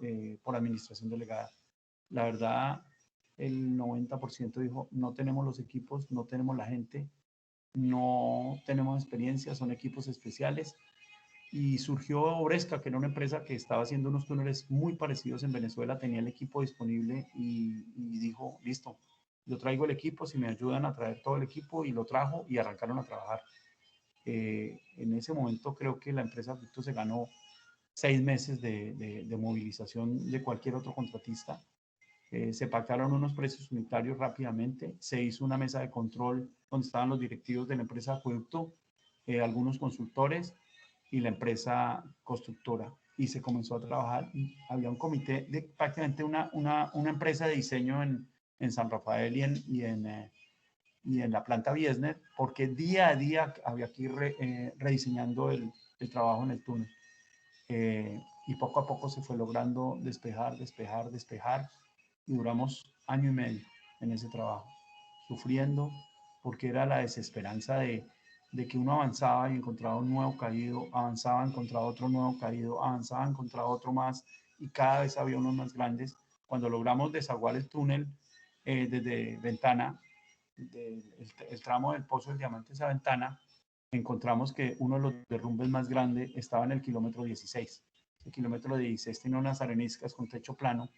por administración delegada. La verdad, el 90% dijo, no tenemos los equipos, no tenemos la gente, no tenemos experiencia, son equipos especiales. Y surgió Obresca, que era una empresa que estaba haciendo unos túneles muy parecidos en Venezuela, tenía el equipo disponible y dijo, listo, yo traigo el equipo, si me ayudan a traer todo el equipo, y lo trajo y arrancaron a trabajar. En ese momento creo que la empresa Acueducto se ganó 6 meses de movilización de cualquier otro contratista. Se pactaron unos precios unitarios rápidamente, se hizo una mesa de control donde estaban los directivos de la empresa Acueducto, algunos consultores y la empresa constructora, y se comenzó a trabajar, y había un comité de prácticamente una empresa de diseño en San Rafael y en la planta Biesner, porque día a día había que ir rediseñando el trabajo en el túnel. Y poco a poco se fue logrando despejar, y duramos 1 año y medio en ese trabajo, sufriendo, porque era la desesperanza de que uno avanzaba y encontraba un nuevo caído, avanzaba, encontraba otro nuevo caído, avanzaba, encontraba otro más, y cada vez había unos más grandes. Cuando logramos desaguar el túnel desde Ventana, el tramo del Pozo del Diamante a Ventana, encontramos que uno de los derrumbes más grandes estaba en el kilómetro 16. El kilómetro 16 tiene unas areniscas con techo plano,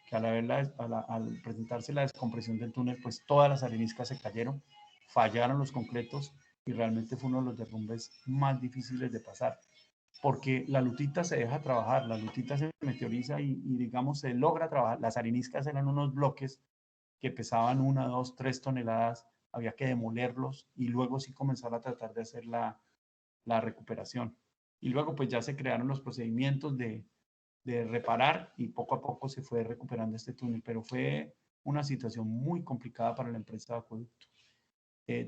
que al presentarse la descompresión del túnel, pues todas las areniscas se cayeron, fallaron los concretos, y realmente fue uno de los derrumbes más difíciles de pasar, porque la lutita se deja trabajar, la lutita se meteoriza y digamos se logra trabajar. Las areniscas eran unos bloques que pesaban 1, 2, 3 toneladas, había que demolerlos y luego sí comenzar a tratar de hacer la recuperación. Y luego pues ya se crearon los procedimientos de reparar y poco a poco se fue recuperando este túnel, pero fue una situación muy complicada para la empresa de acueducto.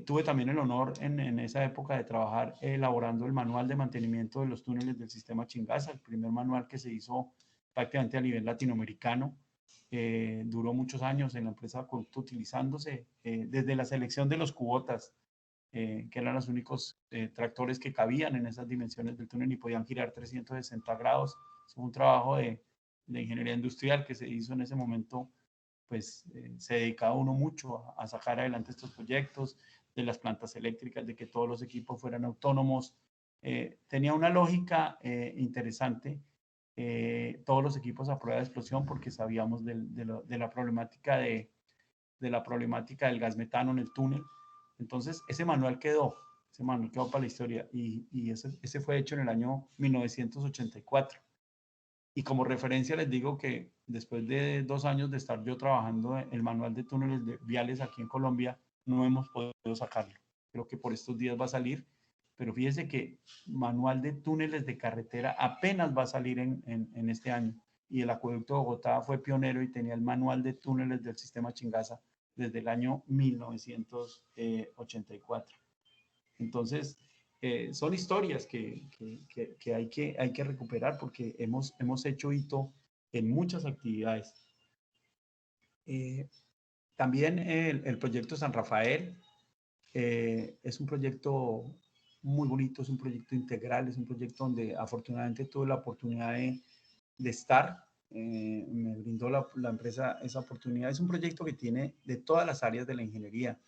Tuve también el honor en esa época de trabajar elaborando el manual de mantenimiento de los túneles del sistema Chingaza, el primer manual que se hizo prácticamente a nivel latinoamericano. Duró muchos años en la empresa de acueducto utilizándose desde la selección de los cubotas, que eran los únicos tractores que cabían en esas dimensiones del túnel y podían girar 360 grados. Es un trabajo de ingeniería industrial que se hizo en ese momento, pues se dedicaba uno mucho a sacar adelante estos proyectos de las plantas eléctricas, de que todos los equipos fueran autónomos. Tenía una lógica interesante, todos los equipos a prueba de explosión, porque sabíamos de la problemática del gas metano en el túnel. Entonces, ese manual quedó para la historia y ese fue hecho en el año 1984. Y como referencia les digo que después de 2 años de estar yo trabajando en el manual de túneles viales aquí en Colombia, no hemos podido sacarlo. Creo que por estos días va a salir, pero fíjese que manual de túneles de carretera apenas va a salir en este año. Y el acueducto de Bogotá fue pionero y tenía el manual de túneles del sistema Chingaza desde el año 1984. Entonces, son historias que hay que recuperar porque hemos hecho hito en muchas actividades. También el proyecto San Rafael es un proyecto muy bonito, es un proyecto integral, es un proyecto donde afortunadamente tuve la oportunidad de estar. Me brindó la empresa esa oportunidad. Es un proyecto que tiene de todas las áreas de la ingeniería.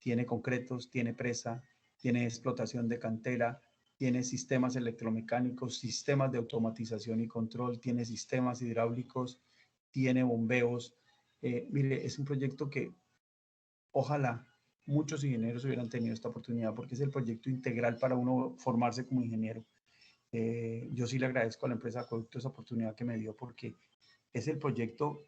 Tiene concretos, tiene presa, tiene explotación de cantera, tiene sistemas electromecánicos, sistemas de automatización y control, tiene sistemas hidráulicos, tiene bombeos. Mire, es un proyecto que ojalá muchos ingenieros hubieran tenido esta oportunidad porque es el proyecto integral para uno formarse como ingeniero. Yo sí le agradezco a la empresa Acueducto esa oportunidad que me dio porque es el proyecto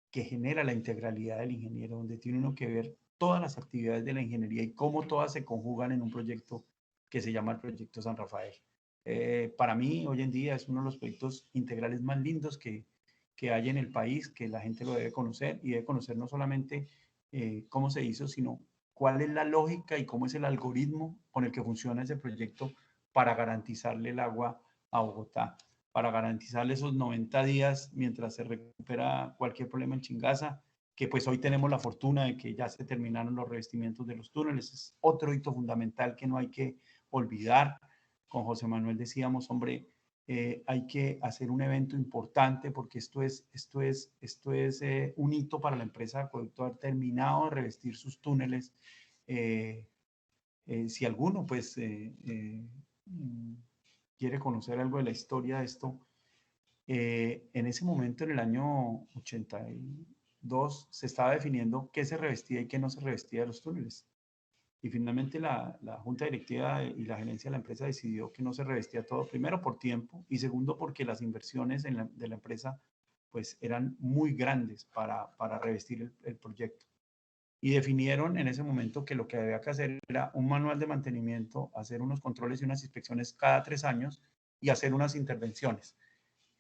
que genera la integralidad del ingeniero, donde tiene uno que ver todas las actividades de la ingeniería y cómo todas se conjugan en un proyecto que se llama el Proyecto San Rafael. Para mí, hoy en día, es uno de los proyectos integrales más lindos que hay en el país, que la gente lo debe conocer y debe conocer no solamente cómo se hizo, sino cuál es la lógica y cómo es el algoritmo con el que funciona ese proyecto para garantizarle el agua a Bogotá, para garantizarle esos 90 días mientras se recupera cualquier problema en Chingaza, que pues hoy tenemos la fortuna de que ya se terminaron los revestimientos de los túneles. Es otro hito fundamental que no hay que olvidar. Con José Manuel decíamos, hombre, hay que hacer un evento importante porque esto es un hito para la empresa de acueducto haber terminado de revestir sus túneles. Si alguno pues quiere conocer algo de la historia de esto, en ese momento, en el año 82, se estaba definiendo qué se revestía y qué no se revestía de los túneles. Y finalmente la junta directiva y la gerencia de la empresa decidió que no se revestía todo, primero por tiempo y segundo porque las inversiones de la empresa pues eran muy grandes para revestir el proyecto. Y definieron en ese momento que lo que había que hacer era un manual de mantenimiento, hacer unos controles y unas inspecciones cada 3 años y hacer unas intervenciones.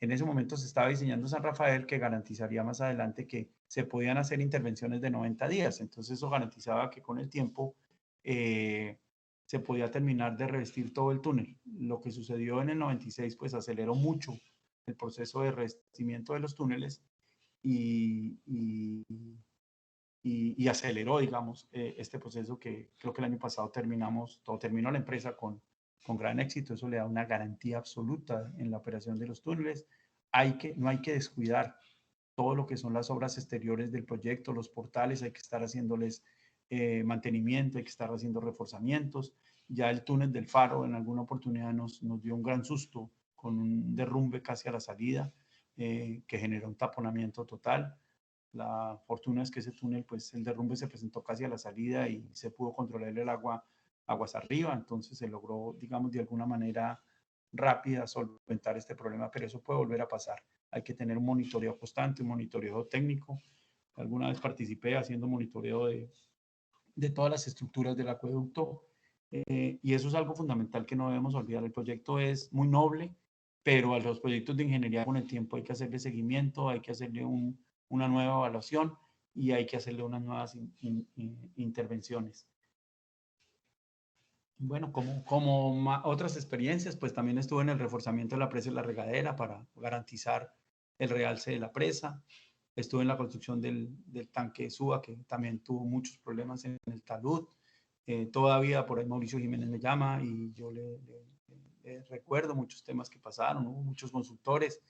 En ese momento se estaba diseñando San Rafael que garantizaría más adelante que se podían hacer intervenciones de 90 días. Entonces eso garantizaba que con el tiempo se podía terminar de revestir todo el túnel. Lo que sucedió en el 96 pues aceleró mucho el proceso de revestimiento de los túneles y aceleró, digamos, este proceso que creo que el año pasado terminó la empresa con gran éxito. Eso le da una garantía absoluta en la operación de los túneles. No hay que descuidar todo lo que son las obras exteriores del proyecto, los portales, hay que estar haciéndoles mantenimiento, hay que estar haciendo reforzamientos. Ya el túnel del Faro en alguna oportunidad nos dio un gran susto con un derrumbe casi a la salida que generó un taponamiento total. La fortuna es que ese túnel, pues el derrumbe se presentó casi a la salida y se pudo controlar el agua aguas arriba, entonces se logró, digamos, de alguna manera rápida solventar este problema, pero eso puede volver a pasar. Hay que tener un monitoreo constante, un monitoreo técnico. Alguna vez participé haciendo monitoreo de todas las estructuras del acueducto Y eso es algo fundamental que no debemos olvidar. El proyecto es muy noble, pero a los proyectos de ingeniería con el tiempo hay que hacerle seguimiento, hay que hacerle una nueva evaluación y hay que hacerle unas nuevas intervenciones. Bueno, como otras experiencias, pues también estuve en el reforzamiento de la presa y la regadera para garantizar el realce de la presa. Estuve en la construcción del tanque de Suba, que también tuvo muchos problemas en el talud. Todavía por ahí Mauricio Jiménez me llama y yo le recuerdo muchos temas que pasaron, hubo muchos consultores.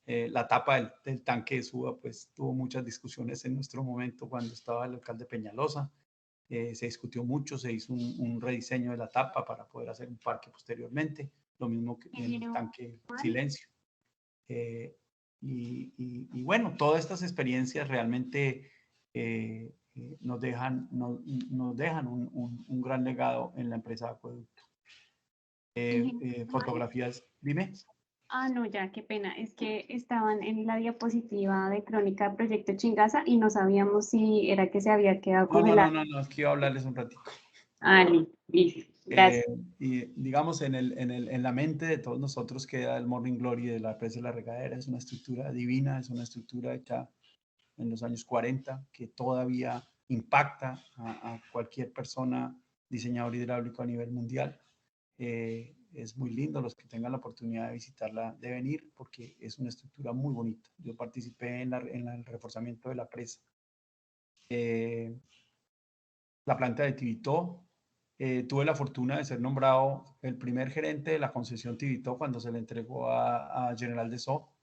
La tapa del tanque de Suba, pues tuvo muchas discusiones en nuestro momento cuando estaba el alcalde Peñalosa. Se discutió mucho, se hizo un rediseño de la tapa para poder hacer un parque posteriormente, lo mismo que en el tanque Silencio. Y bueno, todas estas experiencias realmente nos dejan un gran legado en la empresa de Acueducto. Fotografías, dime. No, ya, qué pena. Es que estaban en la diapositiva de crónica de Proyecto Chingaza y no sabíamos si era que se había quedado congelado. No, es que iba a hablarles un ratito. Listo. Gracias. Y digamos, en la mente de todos nosotros queda el Morning Glory de la presa de la regadera. Es una estructura divina, es una estructura hecha en los años 40 que todavía impacta a cualquier persona diseñador hidráulico a nivel mundial. Es muy lindo, los que tengan la oportunidad de visitarla deben ir porque es una estructura muy bonita. Yo participé en el reforzamiento de la presa. La planta de Tibitó, tuve la fortuna de ser nombrado el primer gerente de la concesión Tibitó cuando se le entregó a General de So.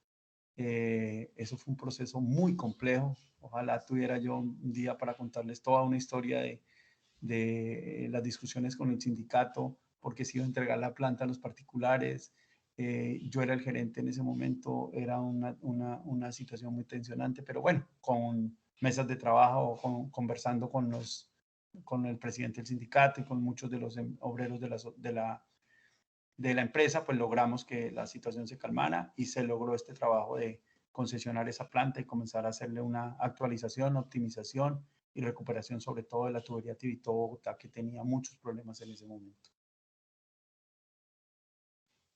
Eso fue un proceso muy complejo. Ojalá tuviera yo un día para contarles toda una historia de las discusiones con el sindicato, porque se iba a entregar la planta a los particulares. Yo era el gerente en ese momento, era una situación muy tensionante, pero bueno, con mesas de trabajo, conversando con el presidente del sindicato y con muchos de los obreros de la empresa, pues logramos que la situación se calmara y se logró este trabajo de concesionar esa planta y comenzar a hacerle una actualización, optimización y recuperación sobre todo de la tubería Tibitó-Bogotá, que tenía muchos problemas en ese momento.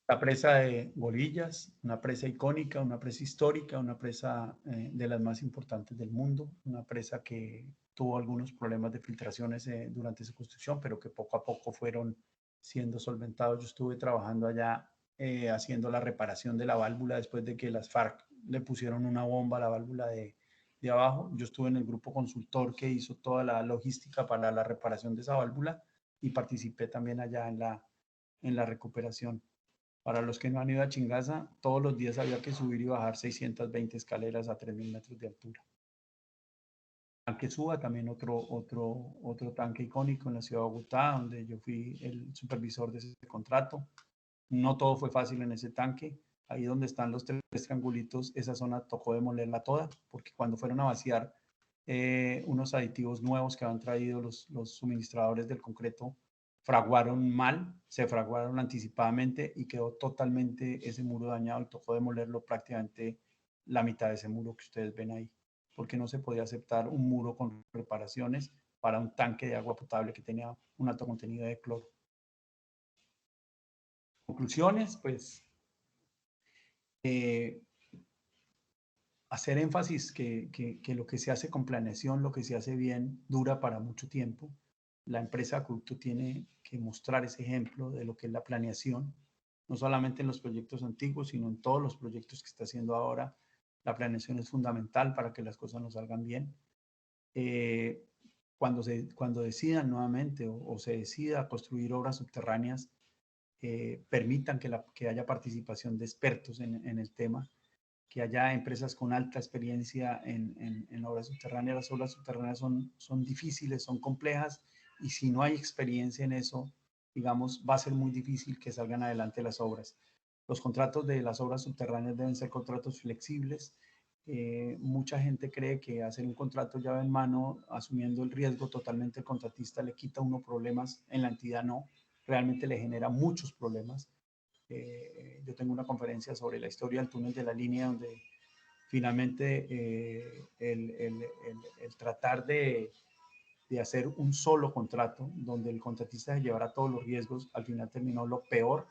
La presa de Golillas, una presa icónica, una presa histórica, una presa de las más importantes del mundo, una presa que tuvo algunos problemas de filtraciones durante su construcción, pero que poco a poco fueron siendo solventados. Yo estuve trabajando allá haciendo la reparación de la válvula después de que las FARC le pusieron una bomba a la válvula de abajo. Yo estuve en el grupo consultor que hizo toda la logística para la reparación de esa válvula y participé también allá en la recuperación. Para los que no han ido a Chingaza, todos los días había que subir y bajar 620 escaleras a 3.000 metros de altura. Tanque Suba, también otro tanque icónico en la ciudad de Bogotá, donde yo fui el supervisor de ese contrato. No todo fue fácil en ese tanque. Ahí donde están los tres triangulitos, esa zona tocó demolerla toda, porque cuando fueron a vaciar unos aditivos nuevos que habían traído los suministradores del concreto, fraguaron mal, se fraguaron anticipadamente y quedó totalmente ese muro dañado y tocó demolerlo prácticamente la mitad de ese muro que ustedes ven ahí, porque no se podía aceptar un muro con reparaciones para un tanque de agua potable que tenía un alto contenido de cloro. Conclusiones, pues hacer énfasis que lo que se hace con planeación, lo que se hace bien, dura para mucho tiempo. La empresa Acueducto tiene que mostrar ese ejemplo de lo que es la planeación, no solamente en los proyectos antiguos, sino en todos los proyectos que está haciendo ahora. La planeación es fundamental para que las cosas nos salgan bien. Cuando decidan nuevamente o se decida construir obras subterráneas, permitan que haya participación de expertos en el tema, que haya empresas con alta experiencia en obras subterráneas. Las obras subterráneas son difíciles, son complejas, y si no hay experiencia en eso, digamos, va a ser muy difícil que salgan adelante las obras. Los contratos de las obras subterráneas deben ser contratos flexibles. Mucha gente cree que hacer un contrato llave en mano, asumiendo el riesgo totalmente el contratista, le quita uno problemas. En la entidad no, realmente le genera muchos problemas. Yo tengo una conferencia sobre la historia del túnel de la línea, donde finalmente el tratar de hacer un solo contrato donde el contratista se llevara todos los riesgos. Al final terminó lo peor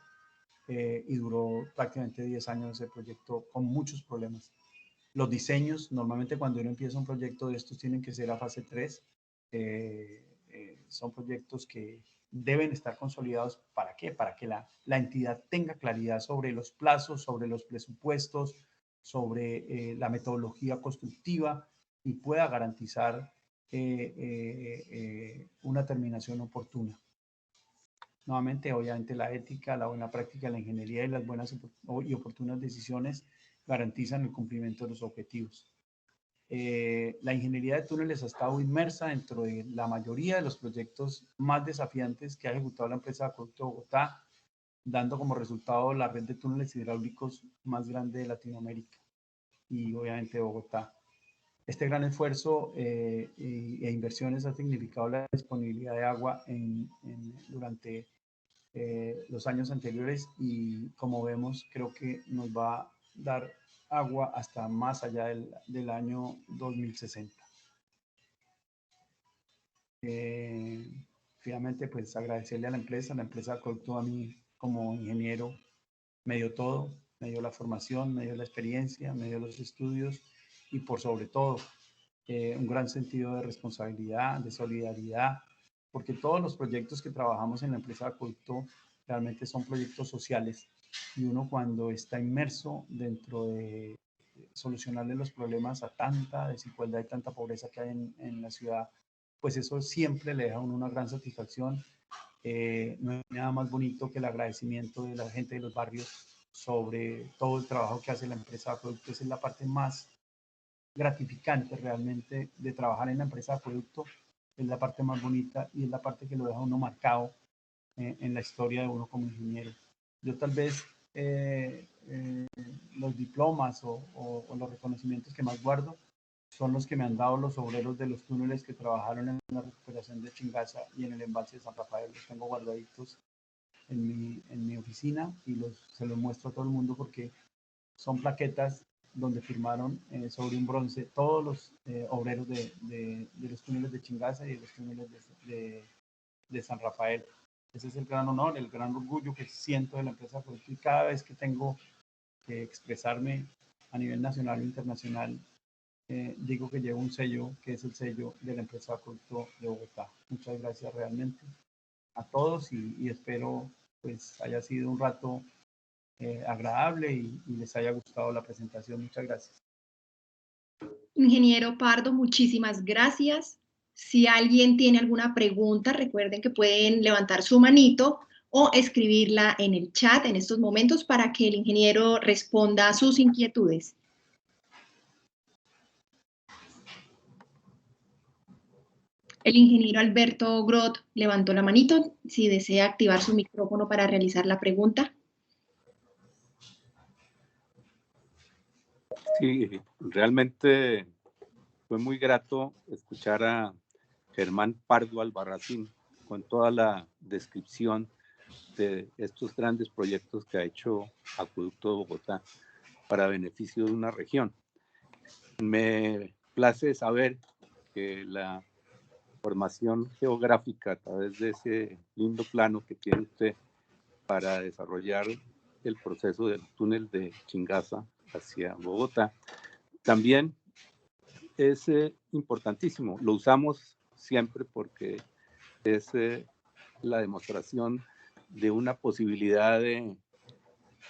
y duró prácticamente 10 años ese proyecto con muchos problemas. Los diseños, normalmente cuando uno empieza un proyecto de estos tienen que ser a fase 3. Son proyectos que deben estar consolidados. ¿Para qué? Para que la entidad tenga claridad sobre los plazos, sobre los presupuestos, sobre la metodología constructiva y pueda garantizar una terminación oportuna. Nuevamente, obviamente, la ética, la buena práctica, la ingeniería y las buenas y oportunas decisiones garantizan el cumplimiento de los objetivos. La ingeniería de túneles ha estado inmersa dentro de la mayoría de los proyectos más desafiantes que ha ejecutado la empresa de Acueducto de Bogotá, dando como resultado la red de túneles hidráulicos más grande de Latinoamérica y obviamente de Bogotá. Este gran esfuerzo e inversiones ha significado la disponibilidad de agua durante los años anteriores y, como vemos, creo que nos va a dar agua hasta más allá del año 2060. Finalmente, pues agradecerle a la empresa Acueducto, a mí como ingeniero me dio todo, me dio la formación, me dio la experiencia, me dio los estudios y por sobre todo un gran sentido de responsabilidad, de solidaridad, porque todos los proyectos que trabajamos en la empresa Acueducto realmente son proyectos sociales y uno cuando está inmerso dentro de solucionarle los problemas a tanta desigualdad y tanta pobreza que hay en la ciudad, pues eso siempre le deja a uno una gran satisfacción. No hay nada más bonito que el agradecimiento de la gente de los barrios sobre todo el trabajo que hace la empresa Acueducto. Esa es la parte más gratificante realmente de trabajar en la empresa de Acueducto, es la parte más bonita y es la parte que lo deja uno marcado en la historia de uno como ingeniero. Yo tal vez los diplomas o los reconocimientos que más guardo son los que me han dado los obreros de los túneles que trabajaron en la recuperación de Chingaza y en el embalse de San Rafael. Los tengo guardaditos en mi oficina y se los muestro a todo el mundo porque son plaquetas donde firmaron sobre un bronce todos los obreros de los túneles de Chingaza y de los túneles de San Rafael. Ese es el gran honor, el gran orgullo que siento de la empresa Acueducto y cada vez que tengo que expresarme a nivel nacional o internacional, digo que llevo un sello que es el sello de la empresa Acueducto de Bogotá. Muchas gracias realmente a todos y espero pues haya sido un rato agradable y les haya gustado la presentación. Muchas gracias. Ingeniero Pardo, muchísimas gracias. Si alguien tiene alguna pregunta, recuerden que pueden levantar su manito o escribirla en el chat en estos momentos para que el ingeniero responda a sus inquietudes. El ingeniero Alberto Groth levantó la manito, si desea activar su micrófono para realizar la pregunta. Sí, realmente fue muy grato escuchar a Germán Pardo Albarracín con toda la descripción de estos grandes proyectos que ha hecho Acueducto de Bogotá para beneficio de una región. Me place saber que la formación geográfica a través de ese lindo plano que tiene usted para desarrollar el proceso del túnel de Chingaza hacia Bogotá, también es importantísimo. Lo usamos siempre porque es la demostración de una posibilidad de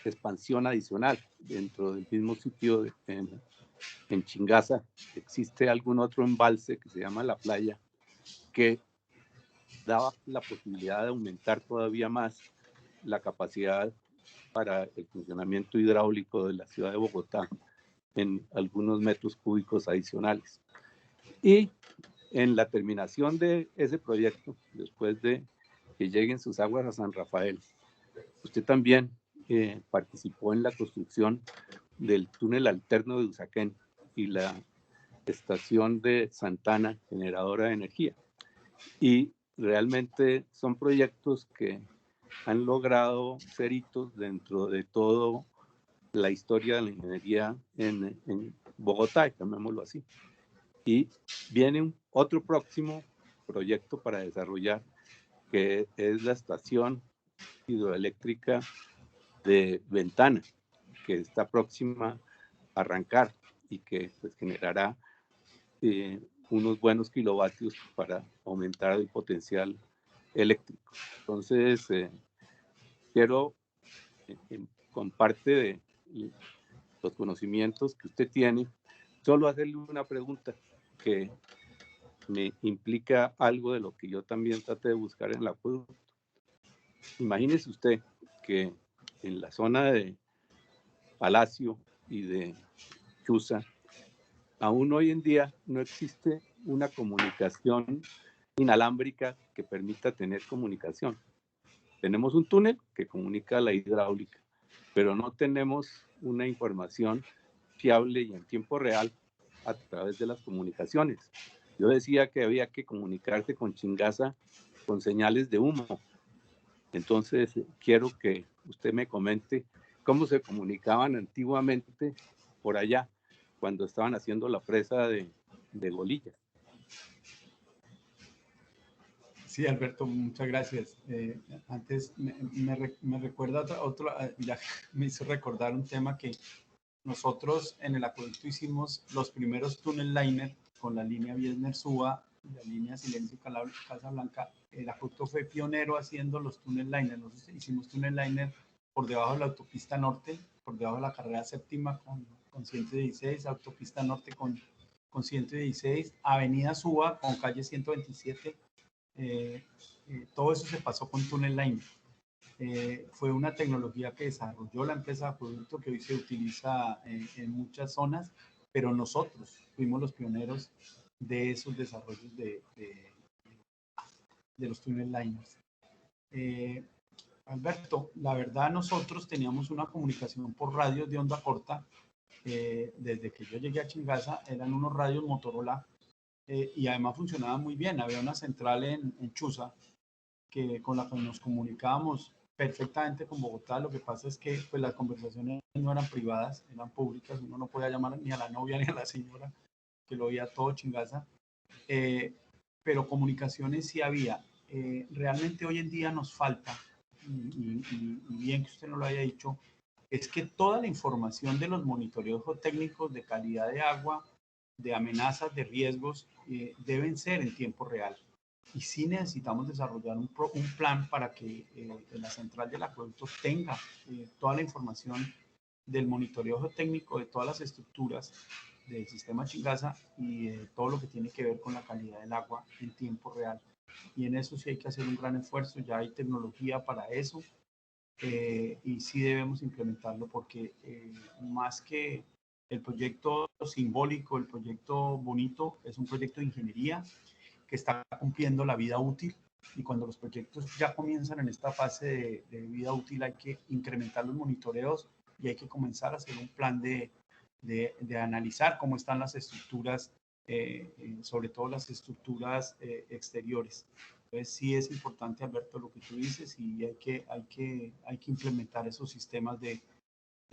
expansión adicional dentro del mismo sitio en Chingaza. Existe algún otro embalse que se llama La Playa que daba la posibilidad de aumentar todavía más la capacidad para el funcionamiento hidráulico de la ciudad de Bogotá en algunos metros cúbicos adicionales. Y en la terminación de ese proyecto, después de que lleguen sus aguas a San Rafael, usted también participó en la construcción del túnel alterno de Usaquén y la estación de Santana, generadora de energía. Y realmente son proyectos que han logrado ser hitos dentro de toda la historia de la ingeniería en Bogotá, llamémoslo así. Y viene otro próximo proyecto para desarrollar, que es la estación hidroeléctrica de Ventana, que está próxima a arrancar y que pues, generará unos buenos kilovatios para aumentar el potencial eléctrico. Entonces, quiero, con parte de los conocimientos que usted tiene, solo hacerle una pregunta que me implica algo de lo que yo también traté de buscar en el acueducto. Imagínese usted que en la zona de Palacio y de Chuza, aún hoy en día no existe una comunicación inalámbrica que permita tener comunicación. Tenemos un túnel que comunica la hidráulica, pero no tenemos una información fiable y en tiempo real a través de las comunicaciones. Yo decía que había que comunicarse con Chingaza con señales de humo. Entonces, quiero que usted me comente cómo se comunicaban antiguamente por allá, cuando estaban haciendo la presa de Golilla. Sí, Alberto, muchas gracias. Antes me recuerda ya me hizo recordar un tema que nosotros en el acueducto hicimos los primeros túnel liner con la línea Biesner-Suba, la línea Silencio-Casablanca. El acueducto fue pionero haciendo los túnel liner. Nosotros hicimos túnel liner por debajo de la autopista norte, por debajo de la carrera séptima con 116, autopista norte con 116, avenida Suba con calle 127. Todo eso se pasó con túnel liner. Fue una tecnología que desarrolló la empresa de acueducto que hoy se utiliza en muchas zonas, pero nosotros fuimos los pioneros de esos desarrollos de los túnel liners. Alberto, la verdad nosotros teníamos una comunicación por radios de onda corta. Desde que yo llegué a Chingaza eran unos radios Motorola y además funcionaban muy bien. Había una central en Chuza con la que nos comunicábamos perfectamente con Bogotá. Lo que pasa es que pues, las conversaciones no eran privadas, eran públicas. Uno no podía llamar ni a la novia ni a la señora, que lo oía todo Chingaza. Pero comunicaciones sí había. Realmente hoy en día nos falta, y bien que usted no lo haya dicho, es que toda la información de los monitoreos técnicos de calidad de agua, de amenazas, de riesgos, deben ser en tiempo real. Y sí necesitamos desarrollar un plan para que la central del acueducto tenga toda la información del monitoreo técnico de todas las estructuras del sistema Chingaza y todo lo que tiene que ver con la calidad del agua en tiempo real. Y en eso sí hay que hacer un gran esfuerzo, ya hay tecnología para eso y sí debemos implementarlo porque más que el proyecto simbólico, el proyecto bonito, es un proyecto de ingeniería que está cumpliendo la vida útil y cuando los proyectos ya comienzan en esta fase de vida útil hay que incrementar los monitoreos y hay que comenzar a hacer un plan de analizar cómo están las estructuras, sobre todo las estructuras exteriores. Entonces sí es importante, Alberto, lo que tú dices y hay que implementar esos sistemas de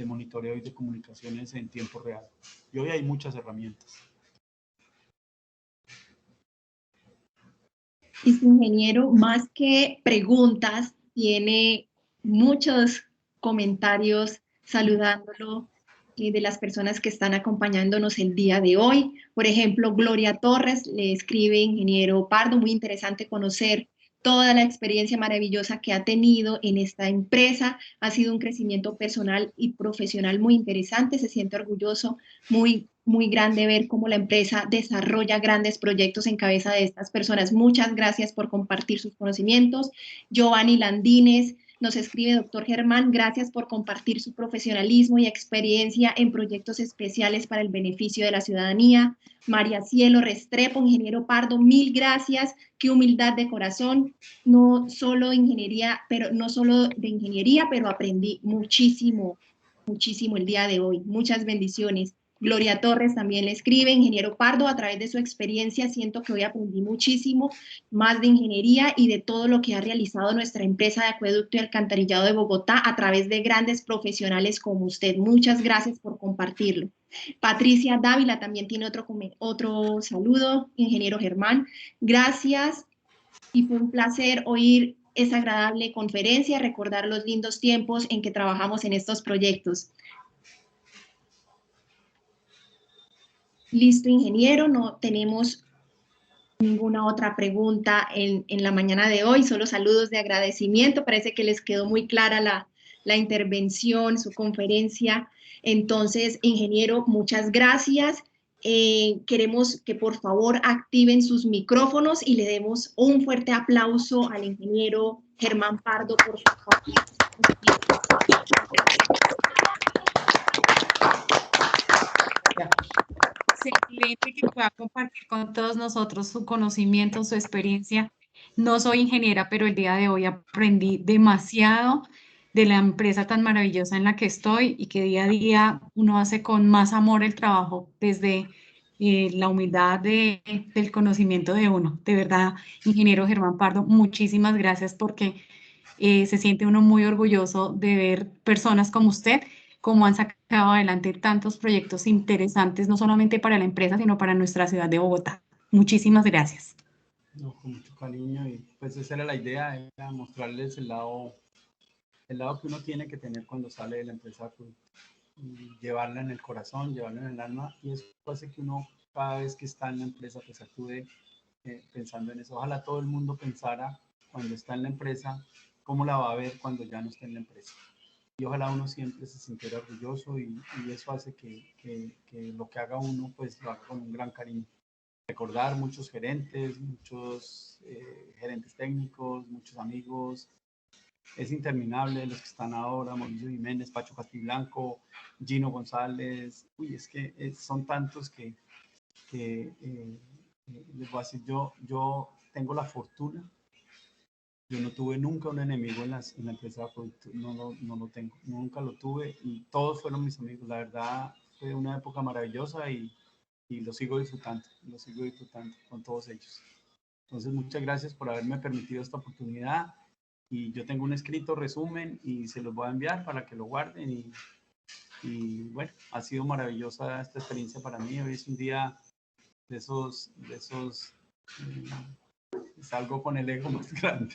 monitoreo y de comunicaciones en tiempo real. Y hoy hay muchas herramientas. Este ingeniero, más que preguntas, tiene muchos comentarios saludándolo de las personas que están acompañándonos el día de hoy. Por ejemplo, Gloria Torres le escribe, ingeniero Pardo, muy interesante conocer toda la experiencia maravillosa que ha tenido en esta empresa. Ha sido un crecimiento personal y profesional muy interesante. Se siente orgulloso, muy grande ver cómo la empresa desarrolla grandes proyectos en cabeza de estas personas. Muchas gracias por compartir sus conocimientos. Giovanni Landines nos escribe, doctor Germán, gracias por compartir su profesionalismo y experiencia en proyectos especiales para el beneficio de la ciudadanía. María Cielo Restrepo, ingeniero Pardo, mil gracias, qué humildad de corazón, no solo de ingeniería, pero aprendí muchísimo el día de hoy. Muchas bendiciones. Gloria Torres también le escribe, ingeniero Pardo, a través de su experiencia siento que hoy aprendí muchísimo más de ingeniería y de todo lo que ha realizado nuestra empresa de acueducto y alcantarillado de Bogotá a través de grandes profesionales como usted. Muchas gracias por compartirlo. Patricia Dávila también tiene otro saludo. Ingeniero Germán, gracias y fue un placer oír esa agradable conferencia, recordar los lindos tiempos en que trabajamos en estos proyectos. Listo, ingeniero, no tenemos ninguna otra pregunta en la mañana de hoy, solo saludos de agradecimiento. Parece que les quedó muy clara la intervención, su conferencia. Entonces, ingeniero, muchas gracias. Queremos que por favor activen sus micrófonos y le demos un fuerte aplauso al ingeniero Germán Pardo por su Excelente que pueda compartir con todos nosotros su conocimiento, su experiencia. No soy ingeniera, pero el día de hoy aprendí demasiado de la empresa tan maravillosa en la que estoy y que día a día uno hace con más amor el trabajo desde la humildad del conocimiento de uno. De verdad, ingeniero Germán Pardo, muchísimas gracias porque se siente uno muy orgulloso de ver personas como usted, cómo han sacado adelante tantos proyectos interesantes, no solamente para la empresa, sino para nuestra ciudad de Bogotá. Muchísimas gracias. No, con mucho cariño, y pues esa era la idea, era mostrarles el lado que uno tiene que tener cuando sale de la empresa, pues, y llevarla en el corazón, llevarla en el alma, y eso hace que uno cada vez que está en la empresa pues actúe pensando en eso. Ojalá todo el mundo pensara cuando está en la empresa cómo la va a ver cuando ya no esté en la empresa. Y ojalá uno siempre se sintiera orgulloso, y eso hace que lo que haga uno pues lo haga con un gran cariño. Recordar muchos gerentes, muchos gerentes técnicos, muchos amigos. Es interminable los que están ahora: Mauricio Jiménez, Pacho Castiblanco, Gino González. Uy, es que son tantos que les voy a decir, yo tengo la fortuna. Yo no tuve nunca un enemigo en la empresa de producto, no lo tengo, nunca lo tuve, y todos fueron mis amigos. La verdad fue una época maravillosa, y lo sigo disfrutando con todos ellos. Entonces, muchas gracias por haberme permitido esta oportunidad, y yo tengo un escrito resumen y se los voy a enviar para que lo guarden, y bueno, ha sido maravillosa esta experiencia para mí. Hoy es un día de esos salgo con el ego más grande.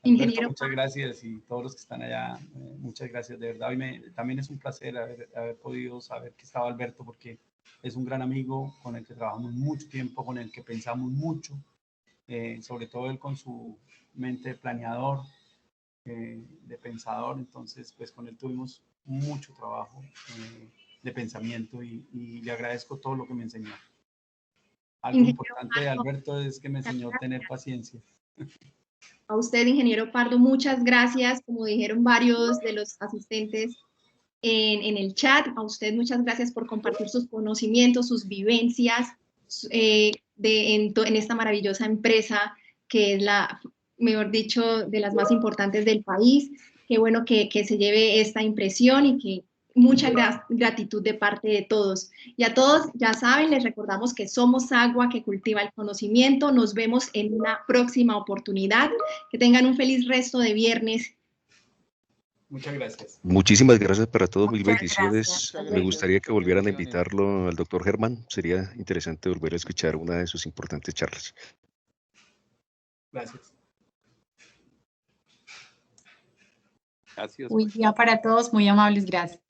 Alberto, muchas gracias, y todos los que están allá, muchas gracias, de verdad. También es un placer haber podido saber que estaba Alberto, porque es un gran amigo con el que trabajamos mucho tiempo, con el que pensamos mucho, sobre todo él con su mente de planeador, de pensador. Entonces, pues con él tuvimos mucho trabajo de pensamiento, y le agradezco todo lo que me enseñó. Algo importante de Alberto es que me enseñó a tener paciencia. A usted, ingeniero Pardo, muchas gracias. Como dijeron varios de los asistentes en el chat, a usted muchas gracias por compartir sus conocimientos, sus vivencias en esta maravillosa empresa que es mejor dicho, de las más importantes del país. Qué bueno que se lleve esta impresión, y que mucha gratitud de parte de todos. Y a todos, ya saben, les recordamos que somos agua que cultiva el conocimiento. Nos vemos en una próxima oportunidad. Que tengan un feliz resto de viernes. Muchas gracias. Muchísimas gracias para todos, mil Muchas bendiciones. gracias. Me gustaría que volvieran a invitarlo al doctor Germán. Sería interesante volver a escuchar una de sus importantes charlas. Gracias. Gracias. Buen día para todos, muy amables, gracias.